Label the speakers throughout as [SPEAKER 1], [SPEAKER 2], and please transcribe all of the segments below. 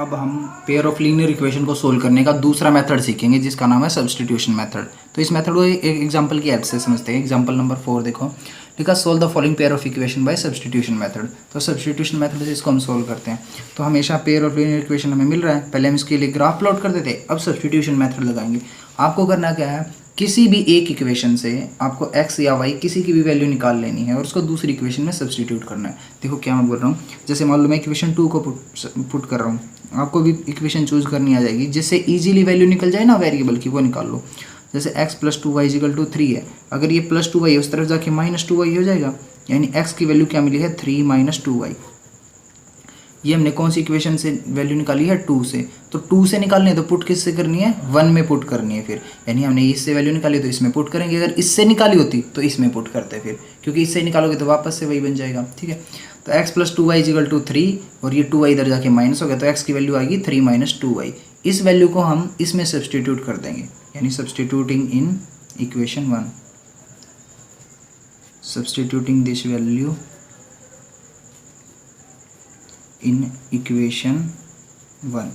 [SPEAKER 1] अब हम pair of linear equation को सोल्व करने का दूसरा मेथड सीखेंगे जिसका नाम है सब्स्टिट्यूशन मेथड। तो इस मेथड को एक एग्जांपल की हेल्प से समझते हैं। एग्जांपल नंबर 4 देखो, लिखा solve the following pair of equation by substitution method. तो सब्स्टिट्यूशन मेथड से इसको हम सोल्व करते हैं। तो हमेशा पेयर ऑफ लीनियर इक्वेशन हमें मिल रहा है, पहले हम इसके लिए ग्राफ प्लॉट करते थे, अब सब्स्टिट्यूशन मेथड लगाएंगे। आपको करना क्या है, किसी भी एक इक्वेशन से आपको x या y किसी की भी वैल्यू निकाल लेनी है और उसको दूसरी इक्वेशन में सब्स्टिट्यूट करना है। देखो क्या मैं बोल रहा हूँ, जैसे मान लो मैं इक्वेशन 2 को पुट कर रहा हूँ, आपको भी इक्वेशन चूज करनी आ जाएगी जिससे इजीली वैल्यू निकल जाए ना वेरिएबल की, वो निकाल लो। जैसे x plus 2y is equal to 3 है, अगर ये प्लस 2y है उस तरफ जाके माइनस 2y हो जाएगा, यानी x की वैल्यू क्या मिली है 3 माइनस 2y। ये हमने कौन सी इक्वेशन से वैल्यू निकाली है 2 से, तो 2 से निकालनी है तो पुट किससे करनी है 1 में पुट करनी है फिर, यानी हमने इससे वैल्यू निकाली तो इसमें पुट करेंगे, अगर इससे निकाली होती तो इसमें पुट करते फिर, क्योंकि इससे निकालोगे तो वापस से वही बन जाएगा। ठीक है, तो x plus 2y is equal to 3 और ये 2y इधर जाके माइनस हो गया तो x की वैल्यू आएगी 3 माइनस 2y। इस वैल्यू को हम इसमें सब्स्टिट्यूट कर देंगे, यानी substituting in equation 1, substituting this value in equation 1,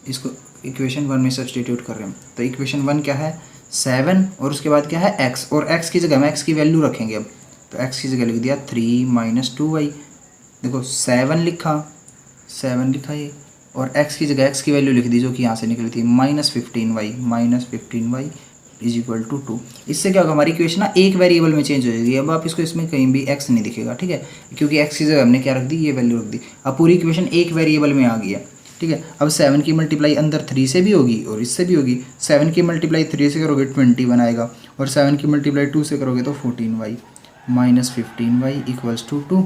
[SPEAKER 1] इसको इक्वेशन 1 में सब्स्टिट्यूट कर रहे हैं। तो इक्वेशन 1 क्या है 7 और उसके बाद क्या है x, और x की जगह में x की वैल्यू रखेंगे अब, तो x की जगह लिख दिया 3 माइनस 2y। देखो 7 लिखा ये, और x की जगह x की वैल्यू लिख दी जो कि यहाँ से निकली थी minus 15y is equal to 2। इससे क्या होगा, हमारी इक्वेशन ना एक वेरिएबल में चेंज हो जाएगी। अब आप इसको इसमें कहीं भी x नहीं दिखेगा, ठीक है, क्योंकि x की जगह हमने क्या रख दी, ये वैल्यू रख दी। अब पूरी इक्वेशन एक वेरिएबल में आ गई है। ठीक है, अब 7 की मल्टीप्लाई अंदर 3 से भी होगी और इससे भी होगी। 7 की मल्टीप्लाई 3 से करोगे 21 आएगा, और 7 की मल्टीप्लाई 2 से करोगे तो 14y minus 15y equals to 2।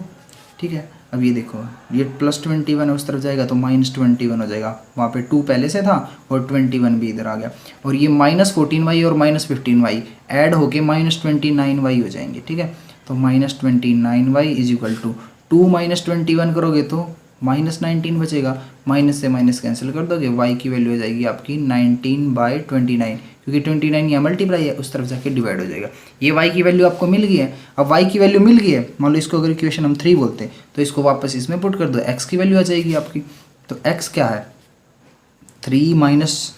[SPEAKER 1] ठीक है, अब ये देखो ये प्लस 21 उस तरफ जाएगा तो माइनस 21 हो जाएगा, वहाँ पे 2 पहले से था और 21 भी इधर आ गया, और ये माइनस 14y और माइनस 15y ऐड होके माइनस 29y हो जाएंगे। ठीक है, तो minus 29y is equal to 2 minus 21 करोगे तो माइनस 19 बचेगा, माइनस से माइनस कैंसिल कर दोगे, y की वैल्यू हो जाएगी आपकी 19/29, क्योंकि 29 यहाँ मल्टीप्लाई है उस तरफ जाके डिवाइड हो जाएगा। ये y की वैल्यू आपको मिल गई है। अब y की वैल्यू मिल गई है, मान लो इसको अगर इक्वेशन हम 3 बोलते हैं तो इसको वापस इसमें पुट कर दो, x की वैल्यू आ जाएगी आपकी। तो x क्या है 3 माइनस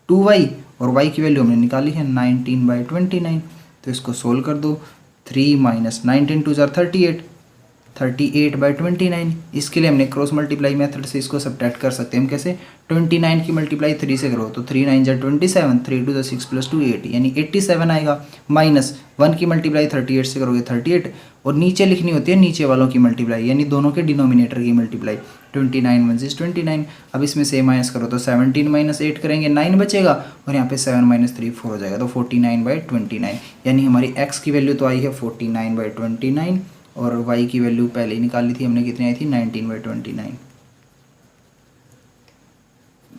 [SPEAKER 1] 2y, और y की वैल्यू हमने निकाली है 19/29, तो इसको सोल्व कर दो। 3 माइनस 19 2 38/29। इसके लिए हमने क्रॉस मल्टीप्लाई मेथड से इसको सब्ट्रैक्ट कर सकते हैं हम। कैसे, 29 की मल्टीप्लाई 3 से करो तो 3 9 27, 3 2 6 प्लस 2 8, यानी 87 आएगा। माइनस 1 की मल्टीप्लाई 38 से करोगे 38, और नीचे लिखनी होती है नीचे वालों की मल्टीप्लाई, यानी दोनों के डिनोमिनेटर की मल्टीप्लाई। 29 1 6 29। अब इसमें से माइनस करो तो 17 माइनस 8 करेंगे 9 बचेगा, और यहाँ पे 7 माइनस 3 4 हो जाएगा, तो 49/29, यानी हमारी x की वैल्यू तो आई है 49/29, और y की वैल्यू पहले ही निकाली थी हमने, कितनी आई थी 19/29।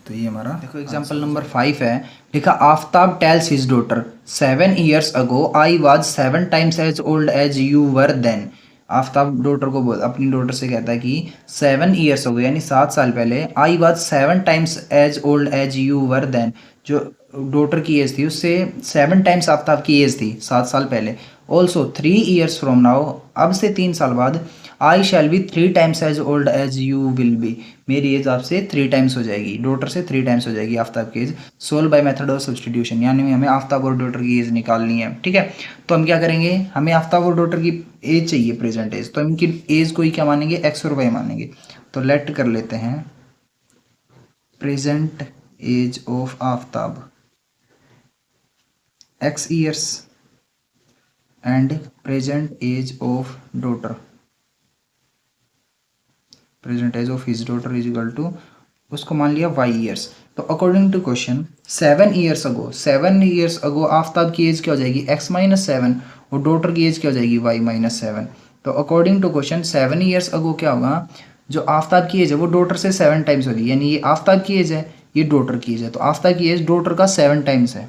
[SPEAKER 1] तो ये हमारा देखो एग्जांपल नंबर 5 है। लिखा Aftab tales his daughter 7 years ago I was 7 times as old as you were then। Aftab daughter को अपनी डॉटर से कहता है कि 7 years हो गए, यानी 7 साल पहले, I was 7 times as old as you were then, जो डॉटर की एज थी उससे 7 टाइम्स आफ्ताब की एज थी 7 साल पहले। ऑल्सो 3 years फ्रॉम नाउ, अब से 3 साल बाद, I shall be 3 times as old as you will be, मेरी एज आपसे 3 टाइम्स हो जाएगी, डॉटर से 3 टाइम्स हो जाएगी आफ्ताब की age. Solve by method of substitution, यानी हमें आफ्ताब और डॉटर की एज निकालनी है। ठीक है, तो हम क्या करेंगे, हमें आफ्ताब और डॉटर की एज चाहिए प्रेजेंट एज, तो हम इनकी एज को ही क्या मानेंगे x और y मानेंगे। तो लेट कर लेते हैं present age of Aftab x years and present age of daughter, present age of his daughter is equal to, उसको मान लिया y years। तो according to question 7 years ago Aftab की एज क्या हो जाएगी x माइनस 7, और डॉटर की एज क्या हो जाएगी y माइनस 7। तो according to question 7 years ago क्या होगा, जो आफ्ताब की एज है वो डॉटर से 7 टाइम्स होगी, यानी ये आफ्ताब की एज है, ये डॉटर की एज है, तो आफ्ताब की एज डॉटर का 7 टाइम्स है,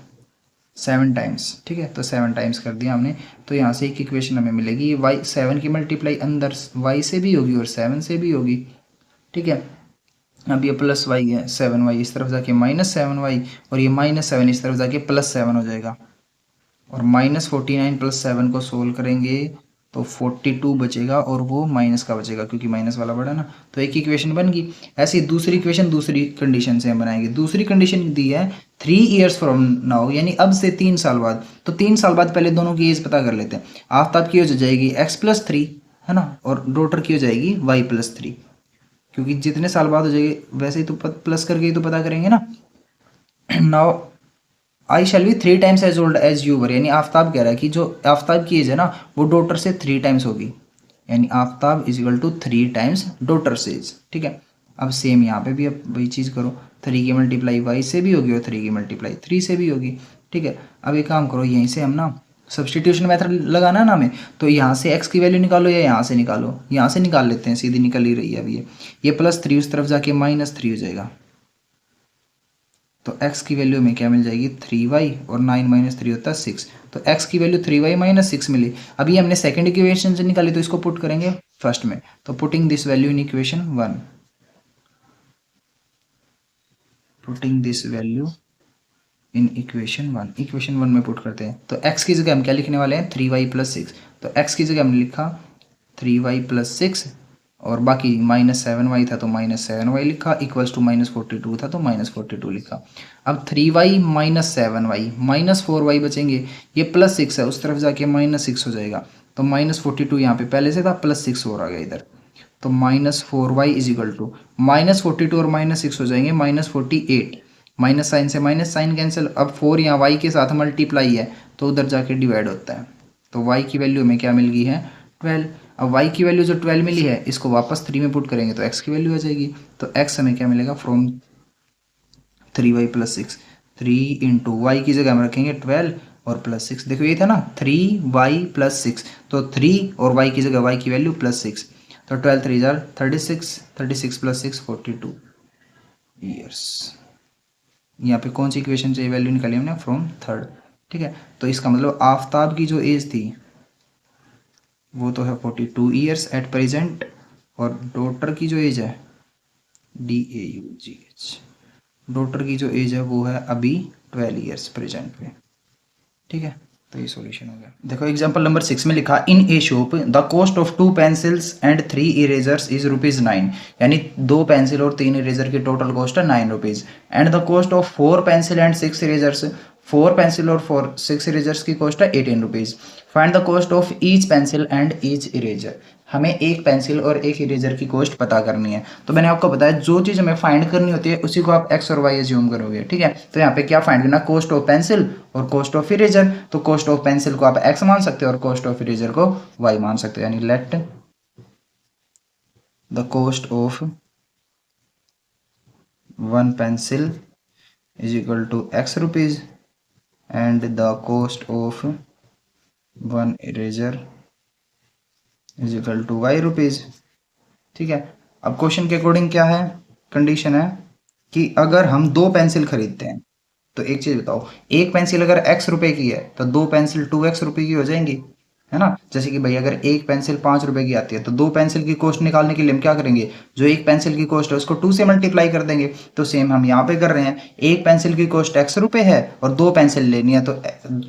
[SPEAKER 1] 7 टाइम्स। ठीक है, तो 7 टाइम्स कर दिया हमने। तो यहाँ से एक इक्वेशन हमें मिलेगी, y 7 की मल्टीप्लाई अंदर y से भी होगी और 7 से भी होगी। ठीक है, अब ये प्लस y है, 7y इस तरफ जाके माइनस 7y, और ये माइनस 7 इस तरफ जाके प्लस 7 हो जाएगा, और माइनस 49 प्लस 7 को सोल्व करेंगे तो 42 बचेगा और वो माइनस का बचेगा क्योंकि माइनस वाला बड़ा ना, तो एक इक्वेशन बन गई। ऐसी दूसरी इक्वेशन दूसरी कंडीशन से हम बनाएंगे। दूसरी कंडीशन दी है 3 ईयर्स फ्रॉम नाउ, यानी अब से 3 साल बाद। तो 3 साल बाद पहले दोनों की एज पता कर लेते हैं। आफ्ताब की हो जाएगी x+3, है ना, और डॉटर की हो जाएगी y+3, क्योंकि जितने साल बाद हो जाएगी वैसे ही तो प्लस करके ही तो पता करेंगे ना। Now I shall be 3 times as old as you were, यानी आफ्ताब कह रहा है कि जो आफ्ताब की एज है ना वो डॉटर से 3 टाइम्स होगी, यानी Aftab is equal to 3 times daughter से एज। ठीक है, अब सेम यहाँ पे भी अब वही चीज़ करो, 3 की मल्टीप्लाई वाई से भी होगी और 3 की मल्टीप्लाई 3 से भी होगी। ठीक है, अब एक काम करो, यहीं से हम ना सब्सटीट्यूशन मेथड लगाना है ना हमें, तो यहाँ से x की वैल्यू निकालो या यहाँ से निकालो, यहाँ से निकाल लेते हैं, सीधी निकल ही रही है अभी ये +3 उस तरफ जाके -3 हो जाएगा। तो x की वैल्यू में क्या मिल जाएगी 3y, और 9 - 3 होता है 6, तो x की वैल्यू 3y - 6 मिली। अभी हमने सेकंड इक्वेशन से निकाली तो इसको पुट करेंगे फर्स्ट में, तो putting this value in equation 1, putting this value in equation 1 में पुट करते हैं। तो x की जगह हम क्या लिखने वाले हैं 3y+6, तो x की जगह हमने लिखा 3y+6, और बाकी -7y था तो -7y लिखा, इक्वल्स टू -42 था तो -42 लिखा। अब 3y - 7y -4y बचेंगे, ये +6 है उस तरफ जाके -6 हो जाएगा, तो -42 यहाँ पे पहले से था, +6 और आ गया इधर, तो -4y इज इक्वल टू -42 और -6 हो जाएंगे -48, माइनस साइन से माइनस साइन कैंसिल। अब 4 यहाँ y के साथ मल्टीप्लाई है तो उधर जाके डिवाइड होता है, तो y की वैल्यू हमें क्या मिल गई है 12। अब y की वैल्यू जो 12 मिली है इसको वापस 3 में पुट करेंगे तो x की वैल्यू आ जाएगी, तो x हमें क्या मिलेगा फ्रॉम 3y+6, 3 इंटू वाई की जगह हम रखेंगे 12 और +6, देखो ये था ना 3y+6, तो 3 और y की जगह y की वैल्यू +6, तो 12 3 जार 36, 36 + 6 42 ईयर्स। यहाँ पे कौन सी इक्वेशन से वैल्यू निकाली हमने फ्रॉम थर्ड। ठीक है, तो इसका मतलब आफ्ताब की जो एज थी वो तो है 42 ईयर्स एट प्रेजेंट, और डॉटर की जो एज है DAUGH, डॉटर की जो एज है वो है अभी 12 ईयर्स प्रेजेंट पे। ठीक है, तो ये सॉल्यूशन हो गया। देखो एग्जांपल नंबर 6 में लिखा in a shop the cost of 2 pencils and 3 erasers is ₹9, यानी 2 पेंसिल और 3 इरेजर की टोटल कॉस्ट है ₹9, and the cost of 4 pencil and 6 erasers, 4 pencil और 6 इरेजर्स की कॉस्ट है ₹18। Find the cost of each pencil and each eraser, हमें एक pencil और एक इरेजर की कॉस्ट पता करनी है। तो मैंने आपको बताया जो चीज़ हमें फाइंड करनी होती है उसी को आप एक्स और वाई एज्यूम करोगे। ठीक है, तो यहाँ पे क्या फाइंड करना, कॉस्ट ऑफ पेंसिल और कॉस्ट ऑफ इरेजर, तो कॉस्ट ऑफ पेंसिल को आप एक्स मान सकते हो और कॉस्ट ऑफ इरेजर को वाई मान सकते हो, यानी let the cost of 1 pencil is equal to x rupees and the cost of 1 eraser is equal to y rupees. ठीक है, अब क्वेश्चन के अकॉर्डिंग क्या है, कंडीशन है कि अगर हम 2 पेंसिल खरीदते हैं तो एक चीज बताओ, एक पेंसिल अगर x रुपए की है तो 2 पेंसिल 2x रुपए की हो जाएंगी, है ना। जैसे कि भाई अगर एक पेंसिल 5 रुपए की आती है तो 2 पेंसिल की कॉस्ट निकालने के लिए हम क्या करेंगे, जो एक पेंसिल की कॉस्ट है उसको 2 से मल्टीप्लाई कर देंगे। तो सेम हम यहाँ पे कर रहे हैं, एक पेंसिल की कॉस्ट x रुपए है और 2 पेंसिल लेनी है तो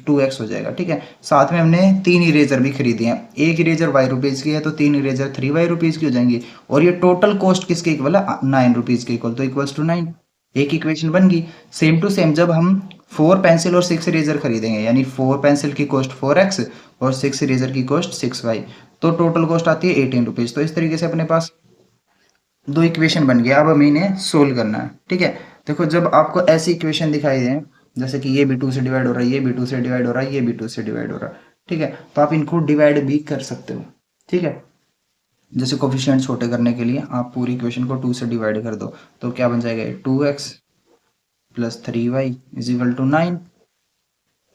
[SPEAKER 1] 2x हो जाएगा। ठीक है, साथ में हमने 3 इरेजर भी खरीदी हैं, एक इरेजर y रुपीज़ की है तो 3 इरेजर 3y रुपीज़ की हो जाएंगी, और ये टोटल कॉस्ट किसके इक्वल है 9 रुपीज़ के इक्वल, तो इक्वल्स टू 9, एक इक्वेशन बन गई। सेम टू सेम जब हम 4 पेंसिल और 6 इरेजर खरीदेंगे, यानी 4 पेंसिल की कॉस्ट 4x और 6 इरेजर की कॉस्ट 6y, तो टोटल कॉस्ट आती है 18 रुपीज़। तो इस तरीके से अपने पास 2 इक्वेशन बन गया, अब हमें इन्हें सोल्व करना है। ठीक है, देखो जब आपको ऐसी इक्वेशन दिखाई दे जैसे कि ये भी 2 से डिवाइड हो रहा है, ये भी 2 से डिवाइड हो रहा है, ये भी 2 से डिवाइड हो रहा है, ठीक है, तो आप इनको डिवाइड भी कर सकते हो। ठीक है, जैसे कोफिशिएंट छोटे करने के लिए आप पूरी इक्वेशन को 2 से डिवाइड कर दो, तो क्या बन जाएगा 2x + 3y is equal to 9,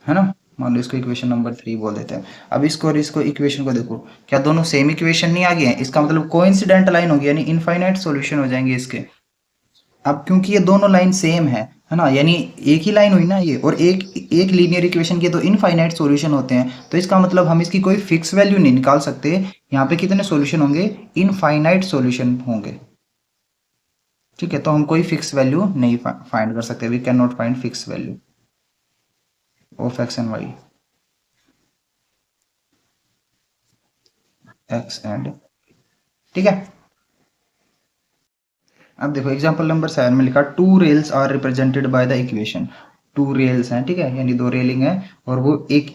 [SPEAKER 1] है ना। मान लो इसको इक्वेशन नंबर 3 बोल देते हैं। अब इसको और इसको इक्वेशन को देखो, क्या दोनों सेम इक्वेशन नहीं आ गए हैं, इसका मतलब कोइंसिडेंट लाइन होगी, यानी इनफाइनाइट सॉल्यूशन हो जाएंगे इसके। अब क्योंकि ये दोनों लाइन सेम है ना, यानी एक ही लाइन हुई ना ये, और एक एक लीनियर इक्वेशन के तो इनफाइनाइट सॉल्यूशन होते हैं, तो इसका मतलब हम इसकी कोई फिक्स वैल्यू नहीं निकाल सकते। यहाँ पे कितने सॉल्यूशन होंगे, इनफाइनाइट सॉल्यूशन होंगे। ठीक है, तो हम कोई फिक्स वैल्यू नहीं फाइंड कर सकते, we can not find fix value of x and y। X and, ठीक है। अब देखो एग्जांपल नंबर 7 में लिखा two rails are represented by the equation. Two rails हैं, ठीक है, यानी दो रेलिंग है और वो एक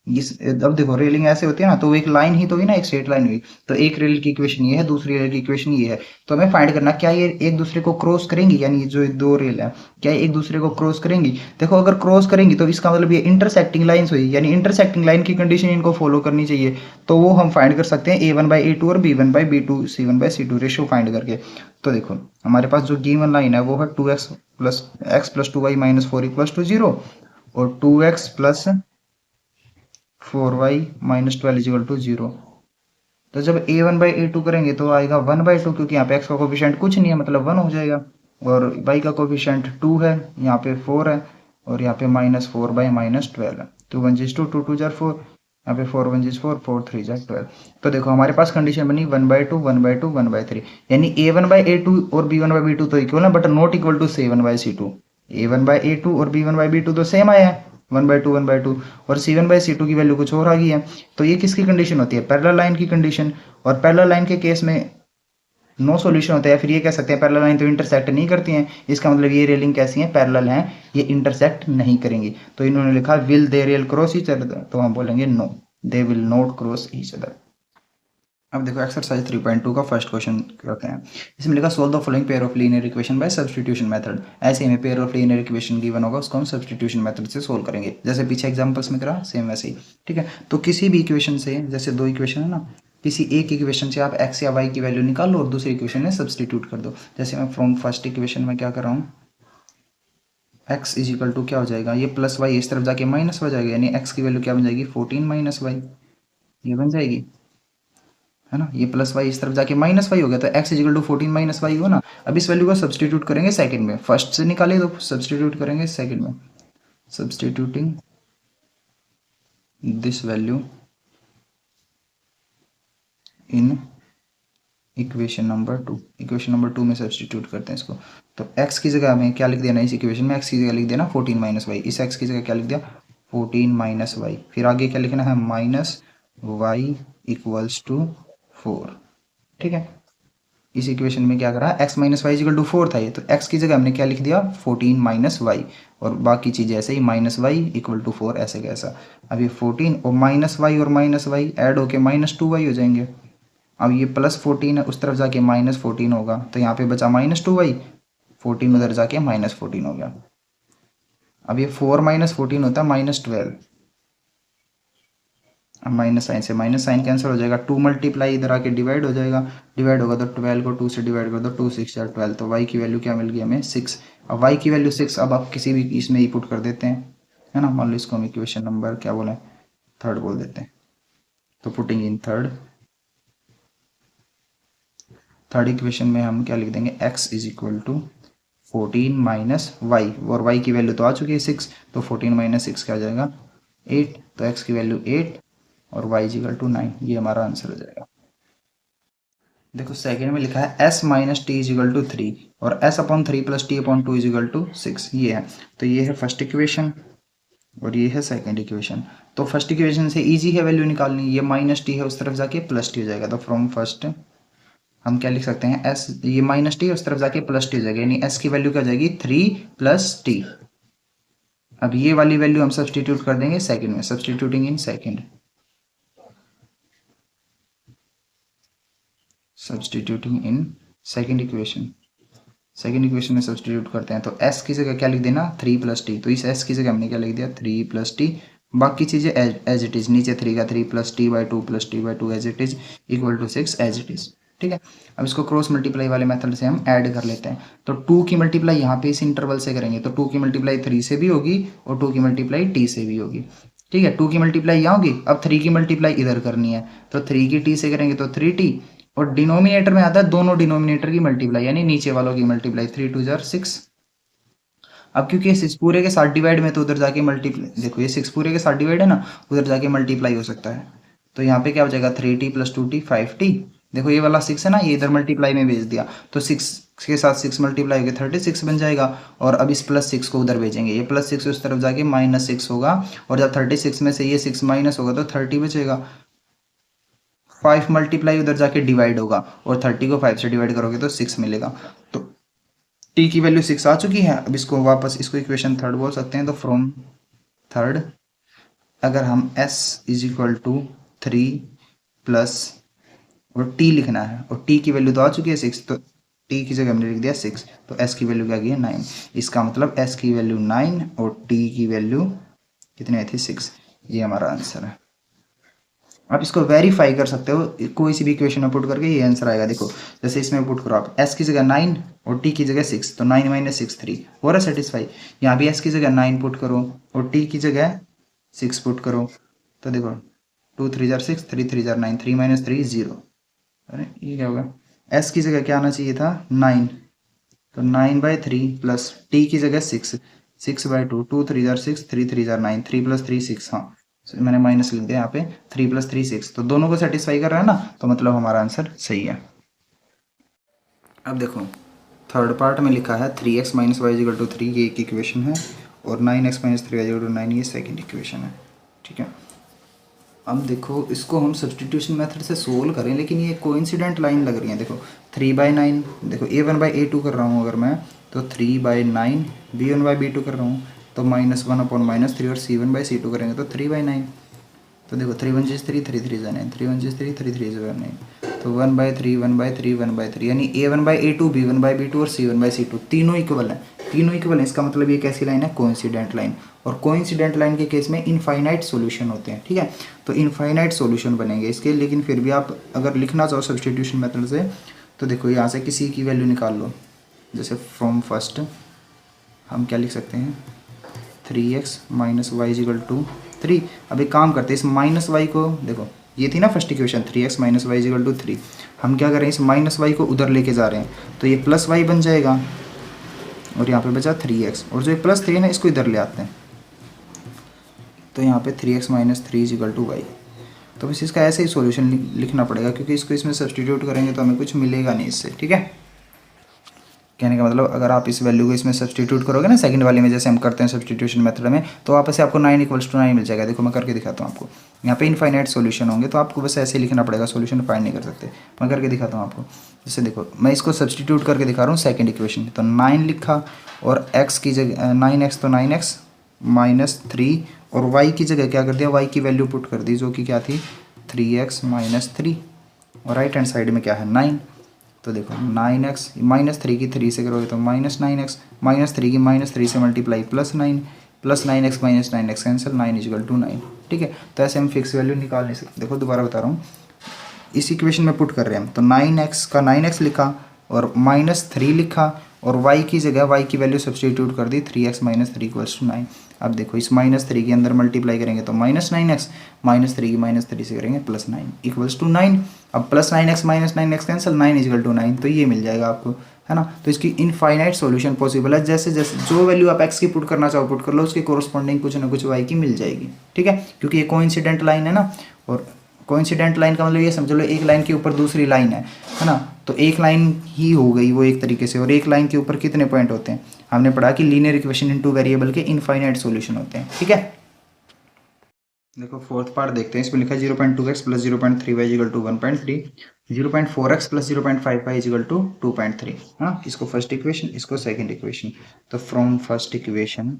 [SPEAKER 1] इस, अब देखो रेलिंग ऐसे होती है ना, तो वो एक लाइन ही तो हुई ना, एक स्ट्रेट लाइन हुई। तो एक रेल की इक्वेशन ये है, दूसरी रेल की इक्वेशन ये है। तो हमें फाइंड करना क्या ये एक दूसरे को क्रॉस करेंगी, यानी जो दो रेल है क्या ये एक दूसरे को क्रॉस करेंगी। देखो अगर क्रॉस करेंगी तो इसका मतलब ये इंटरसेक्टिंग लाइन्स हुई, यानी इंटरसेक्टिंग लाइन की कंडीशन इनको फॉलो करनी चाहिए। तो वो हम फाइंड कर सकते हैं A1/A2 और B1/B2 C1/C2 रेशो फाइंड करके। तो देखो हमारे पास जो गिवन लाइन है वो है 2x+2y-4 = 0 और 2x+4y-12 = 0। तो जब A1/A2 करेंगे तो आएगा 1/2, क्योंकि यहाँ पे x का कोफिशिएंट कुछ नहीं है, मतलब 1 हो जाएगा। और y का कोफिशिएंट 2 है, यहाँ पे 4 है, और यहाँ पे -4/-12 है। 2 1 2 2 2 4, यहाँ पे 4 1 4 4 3 12। तो देखो हमारे पास कंडीशन बनी 1/2 1/2 1/3, यानी A1/A2 और B1/B2 तो इक्वल है, but not equal to C1/C2। A1/A2 और B1/B2 तो सेम आया है, 1/2 1/2, और C1/C2 की वैल्यू कुछ और आ गई है। तो ये किसकी कंडीशन होती है, पैरेलल लाइन की कंडीशन। और पैरेलल लाइन के केस में नो सॉल्यूशन होता है, फिर ये कह सकते हैं पैरेलल लाइन तो इंटरसेक्ट नहीं करती हैं, इसका मतलब ये रेलिंग कैसी है, पैरेलल हैं, ये इंटरसेक्ट नहीं करेंगी। तो इन्होंने लिखा will they rail cross each other, तो हम बोलेंगे no, they will not cross each other. अब देखो एक्सरसाइज 3.2 का फर्स्ट क्वेश्चन करते हैं। इसमें लिखा solve the following pair of linear equation by substitution method. ऐसे में pair of linear equation given होगा, उसको हम सब्स्टिट्यूशन मेथड से सोल्व करेंगे, जैसे पीछे एग्जांपल्स में करा सेम वैसे ही, ठीक है। तो किसी भी इक्वेशन से, जैसे दो इक्वेशन है ना, किसी एक इक्वेशन से आप x या y की वैल्यू निकालो और दूसरी इक्वेशन में सब्स्टिट्यूट कर दो। जैसे मैं फ्रॉम फर्स्ट इक्वेशन में क्या कर रहा हूँ, x इजिकल टू क्या हो जाएगा, ये प्लस वाई इस तरफ जाके माइनस हो जाएगा, यानी x की वैल्यू क्या बन जाएगी 14 - y, ये बन जाएगी, है ना। ये प्लस वाई इस तरफ जाके माइनस वाई हो गया, तो x इजिकल टू 14 - y हो ना। अब इस वैल्यू को सब्सटीट्यूट करेंगे सेकंड में, फर्स्ट से निकाले तो सब्सटीट्यूट करेंगे सेकंड में, substituting this value in equation number 2। Equation number 2 में सब्सटीट्यूट करते हैं इसको। तो x की जगह हमें क्या लिख देना, इस इक्वेशन में x की जगह लिख देना 14 - y, इस x की जगह क्या लिख दिया 14 - y, फिर आगे क्या लिखना है -y = 4, ठीक है। इस इक्वेशन में क्या करा, x - y = 4 था ये, तो x की जगह हमने क्या लिख दिया 14 - y, और बाकी चीज़ें ऐसे ही -y = 4 ऐसे कैसा। अब ये 14 और -y और -y ऐड होके -2y हो जाएंगे। अब ये +14 है, उस तरफ जाके -14 होगा, तो यहाँ पे बचा -2y, 14 उधर जाके -14 हो गया। अब ये 4 - 14 होता है -12, अब माइनस साइन से माइनस साइन कैंसिल हो जाएगा, 2 मल्टीप्लाई इधर आके डिवाइड हो जाएगा, डिवाइड होगा तो 12 को 2 से डिवाइड कर दो, 2 6 या 12, तो y की वैल्यू क्या मिल गई हमें 6। अब y की वैल्यू 6 अब आप किसी भी इसमें ही पुट कर देते हैं, है ना। मान लो इसको हम इक्वेशन नंबर क्या बोले, थर्ड बोल देते हैं। तो पुटिंग इन थर्ड इक्वेशन में हम क्या लिख देंगे, x = 14 - y, और y की वैल्यू तो आ चुकी है 6, तो 14 - 6 क्या आ जाएगा 8, तो x की वैल्यू 8 और y = 9, ये हमारा आंसर हो जाएगा। देखो सेकंड में लिखा है s - t = 3 और s/3 + t/2 = 6, ये है। तो ये है फर्स्ट इक्वेशन और ये है सेकंड इक्वेशन। तो फर्स्ट इक्वेशन से इजी है वैल्यू निकालनी, ये -t है, उस तरफ जाके +t हो जाएगा, तो फ्रॉम फर्स्ट हम क्या लिख सकते हैं s, ये -t उस तरफ जाके +t हो जाएगा, यानी s की वैल्यू क्या हो जाएगी 3 + t। अब ये वाली वैल्यू हम सब्सटीट्यूट कर देंगे सेकंड में, substituting in second, substituting in second equation, second equation में सब्सटीट्यूट करते हैं। तो s की जगह क्या लिख देना 3 + t, तो इस s की जगह हमने क्या लिख दिया 3 + t, बाकी चीज़ें एज इट इज़, नीचे 3 का 3 + t/2 + t/2 as it is = 6 as it is, ठीक है। अब इसको क्रॉस मल्टीप्लाई वाले मेथड से हम ऐड कर लेते हैं। तो 2 की मल्टीप्लाई यहाँ पे इस इंटरवल से करेंगे, तो 2 की मल्टीप्लाई 3 से भी होगी और 2 की मल्टीप्लाई t से भी होगी, ठीक है। 2 की मल्टीप्लाई यहाँ होगी, अब 3 की मल्टीप्लाई इधर करनी है, तो 3 की t से करेंगे तो 3t, और डिनोमिनेटर में आता है दोनों डिनोमिनेटर की मल्टीप्लाई, यानी नीचे वालों की मल्टीप्लाई, 3 × 2 = 6। अब क्योंकि ये 6 पूरे के साथ डिवाइड में, तो उधर जाके मल्टीप्लाई, देखो ये 6 पूरे के साथ डिवाइड है ना, उधर जाके मल्टीप्लाई हो सकता है। तो यहाँ पे क्या हो जाएगा 3t + 2t 5t, देखो ये वाला 6 है ना, ये इधर मल्टीप्लाई में भेज दिया, तो 6 के साथ 6 मल्टीप्लाई होकर 36 बन जाएगा, और अब इस +6 को उधर भेजेंगे, ये +6 उस तरफ जाके -6 होगा, और जब 36 में से ये 6 माइनस होगा तो 30 बचेगा, 5 मल्टीप्लाई उधर जाके डिवाइड होगा और 30 को 5 से डिवाइड करोगे तो 6 मिलेगा। तो टी की वैल्यू 6 आ चुकी है। अब इसको वापस इसको इक्वेशन थर्ड बोल सकते हैं। तो फ्रॉम थर्ड अगर हम s is equal to 3 plus और t लिखना है और t की वैल्यू तो आ चुकी है 6, तो t की जगह हमने लिख दिया 6, तो s की वैल्यू क्या गई है 9। इसका मतलब s की वैल्यू 9 और t की वैल्यू कितनी आई थी 6। ये हमारा आंसर है। आप इसको वेरीफाई कर सकते हो कोई सी भी इक्वेशन में पुट करके, ये आंसर आएगा। देखो जैसे इसमें पुट करो आप s की जगह 9 और t की जगह 6, तो 9 माइनस 6 3, हो रहा सेटिस्फाई। यहाँ भी s की जगह 9 पुट करो और t की जगह 6 पुट करो, तो देखो 2 3 जार 6, 3 3 जार 9, 3 माइनस 3 0। अरे ये क्या होगा, s की जगह क्या आना चाहिए था 9, तो 9/3 प्लस t की जगह 6, 6/2, 2 3 जार 6, 3 3 जार 9, 3 प्लस 3 6। हाँ मैंने माइनस लिख दिया यहाँ पे, 3 प्लस 3 6, तो दोनों को सेटिस्फाई कर रहा है ना, तो मतलब हमारा आंसर सही है। अब देखो थर्ड पार्ट में लिखा है 3x minus y equal to 3, ये एक इक्वेशन है, और 9x minus 3y equal to 9, ये सेकेंड इक्वेशन है। ठीक है, अब देखो इसको हम सब्सटीट्यूशन मेथड से सोल्व करें, लेकिन ये कोइंसिडेंट लाइन लग रही है। देखो 3/9, देखो a1/a2 कर रहा हूँ अगर मैं, तो 3/9, b1/b2 कर रहा हूँ तो -1/-3, और c1/c2 करेंगे तो 3/9। तो देखो 3 1 3 3 3 9, 3 1 3 3 3 9, तो 1/3 1/3 1/3, यानी a1/a2 b1/b2 और c1/c2 तीनों इक्वल है। तीनों इक्वल है, इसका मतलब ये कैसी लाइन है, कोइंसिडेंट लाइन। और कोइंसिडेंट लाइन के केस में इनफाइनाइट सॉल्यूशन होते हैं। ठीक है, तो इनफाइनाइट सॉल्यूशन बनेंगे इसके, लेकिन फिर भी आप अगर लिखना चाहो सब्सटीट्यूशन मेथड से, तो देखो यहाँ से किसी की वैल्यू निकाल लो। जैसे फ्रॉम फर्स्ट हम क्या लिख सकते हैं, 3x minus y equal to 3। अब एक काम करते हैं, इस माइनस वाई को, देखो ये थी ना first equation 3x minus y equal to 3, हम क्या करें इस माइनस वाई को उधर लेके जा रहे हैं, तो ये प्लस वाई बन जाएगा और यहाँ पे बचा 3x, और जो ये प्लस 3 है इसको इधर ले आते हैं, तो यहाँ पे 3x minus 3 equal to Y. तो बस इसका ऐसे ही सॉल्यूशन लिखना पड़ेगा, क्योंकि इसको इसमें सब्सटीट्यूट करेंगे तो हमें कुछ मिलेगा नहीं इससे। ठीक है, कहने का मतलब अगर आप इस वैल्यू को इसमें सब्सटीट्यूट करोगे ना सेकंड वाले में, जैसे हम करते हैं सब्सटीट्यूशन मेथड में, तो वापस से आपको 9 इक्वल्स टू 9 मिल जाएगा। देखो मैं करके दिखाता हूँ आपको, यहाँ पे इनफाइनाइट सॉल्यूशन होंगे, तो आपको बस ऐसे ही लिखना पड़ेगा, सॉल्यूशन फाइंड नहीं कर सकते। मैं करके दिखाता हूँ आपको। जैसे देखो मैं इसको सब्सटीट्यूट करके दिखा रहा हूँ सेकेंड इक्वेशन, तो 9 लिखा और x की जगह 9x, तो 9x माइनस 3, और y की जगह क्या कर दिया, y की वैल्यू पुट कर दी जो कि क्या थी 3x माइनस 3, और राइट हैंड साइड में क्या है 9। तो देखो 9x माइनस 3 की 3 से करोगे तो -9x, माइनस 3 की -3 से multiply +9, plus 9x minus 9x cancel, 9 equal to 9। ठीक है, तो ऐसे हम फिक्स वैल्यू निकाल नहीं सकते। देखो दोबारा बता रहा हूँ, इस इक्वेशन में पुट कर रहे हैं हम, तो 9x का 9x लिखा और -3 लिखा, और y की जगह y की वैल्यू सब्सटीट्यूट कर दी 3x माइनस 3 इक्वल्स टू 9। अब देखो इस -3 के अंदर मल्टीप्लाई करेंगे तो -9x, -3 की -3 से करेंगे +9 इक्वल्स टू 9। अब +9x minus 9x cancel, 9 equal to 9, तो ये मिल जाएगा आपको, है ना। तो इसकी इनफाइनाइट सॉल्यूशन पॉसिबल है। जैसे जैसे जो वैल्यू आप x की पुट करना चाहो पुट कर लो, उसके कोरस्पॉन्डिंग कुछ ना कुछ y की मिल जाएगी। ठीक है, क्योंकि ये कोइंसिडेंट लाइन है ना, और कोइंसिडेंट लाइन का मतलब ये समझ लो एक लाइन के ऊपर दूसरी लाइन है ना, तो एक लाइन ही हो गई वो एक तरीके से, और एक लाइन के ऊपर कितने पॉइंट होते हैं, हमने पढ़ा कि linear equation in two variable के इनफाइनाइट सॉल्यूशन होते हैं। ठीक है, देखो फोर्थ पार्ट देखते हैं। इसमें लिखा है 0.2x plus 0.3y equal to 1.3, 0.4x plus 0.5y equal to 2.3। हाँ, इसको फर्स्ट इक्वेशन, इसको सेकंड इक्वेशन। तो फ्रॉम फर्स्ट इक्वेशन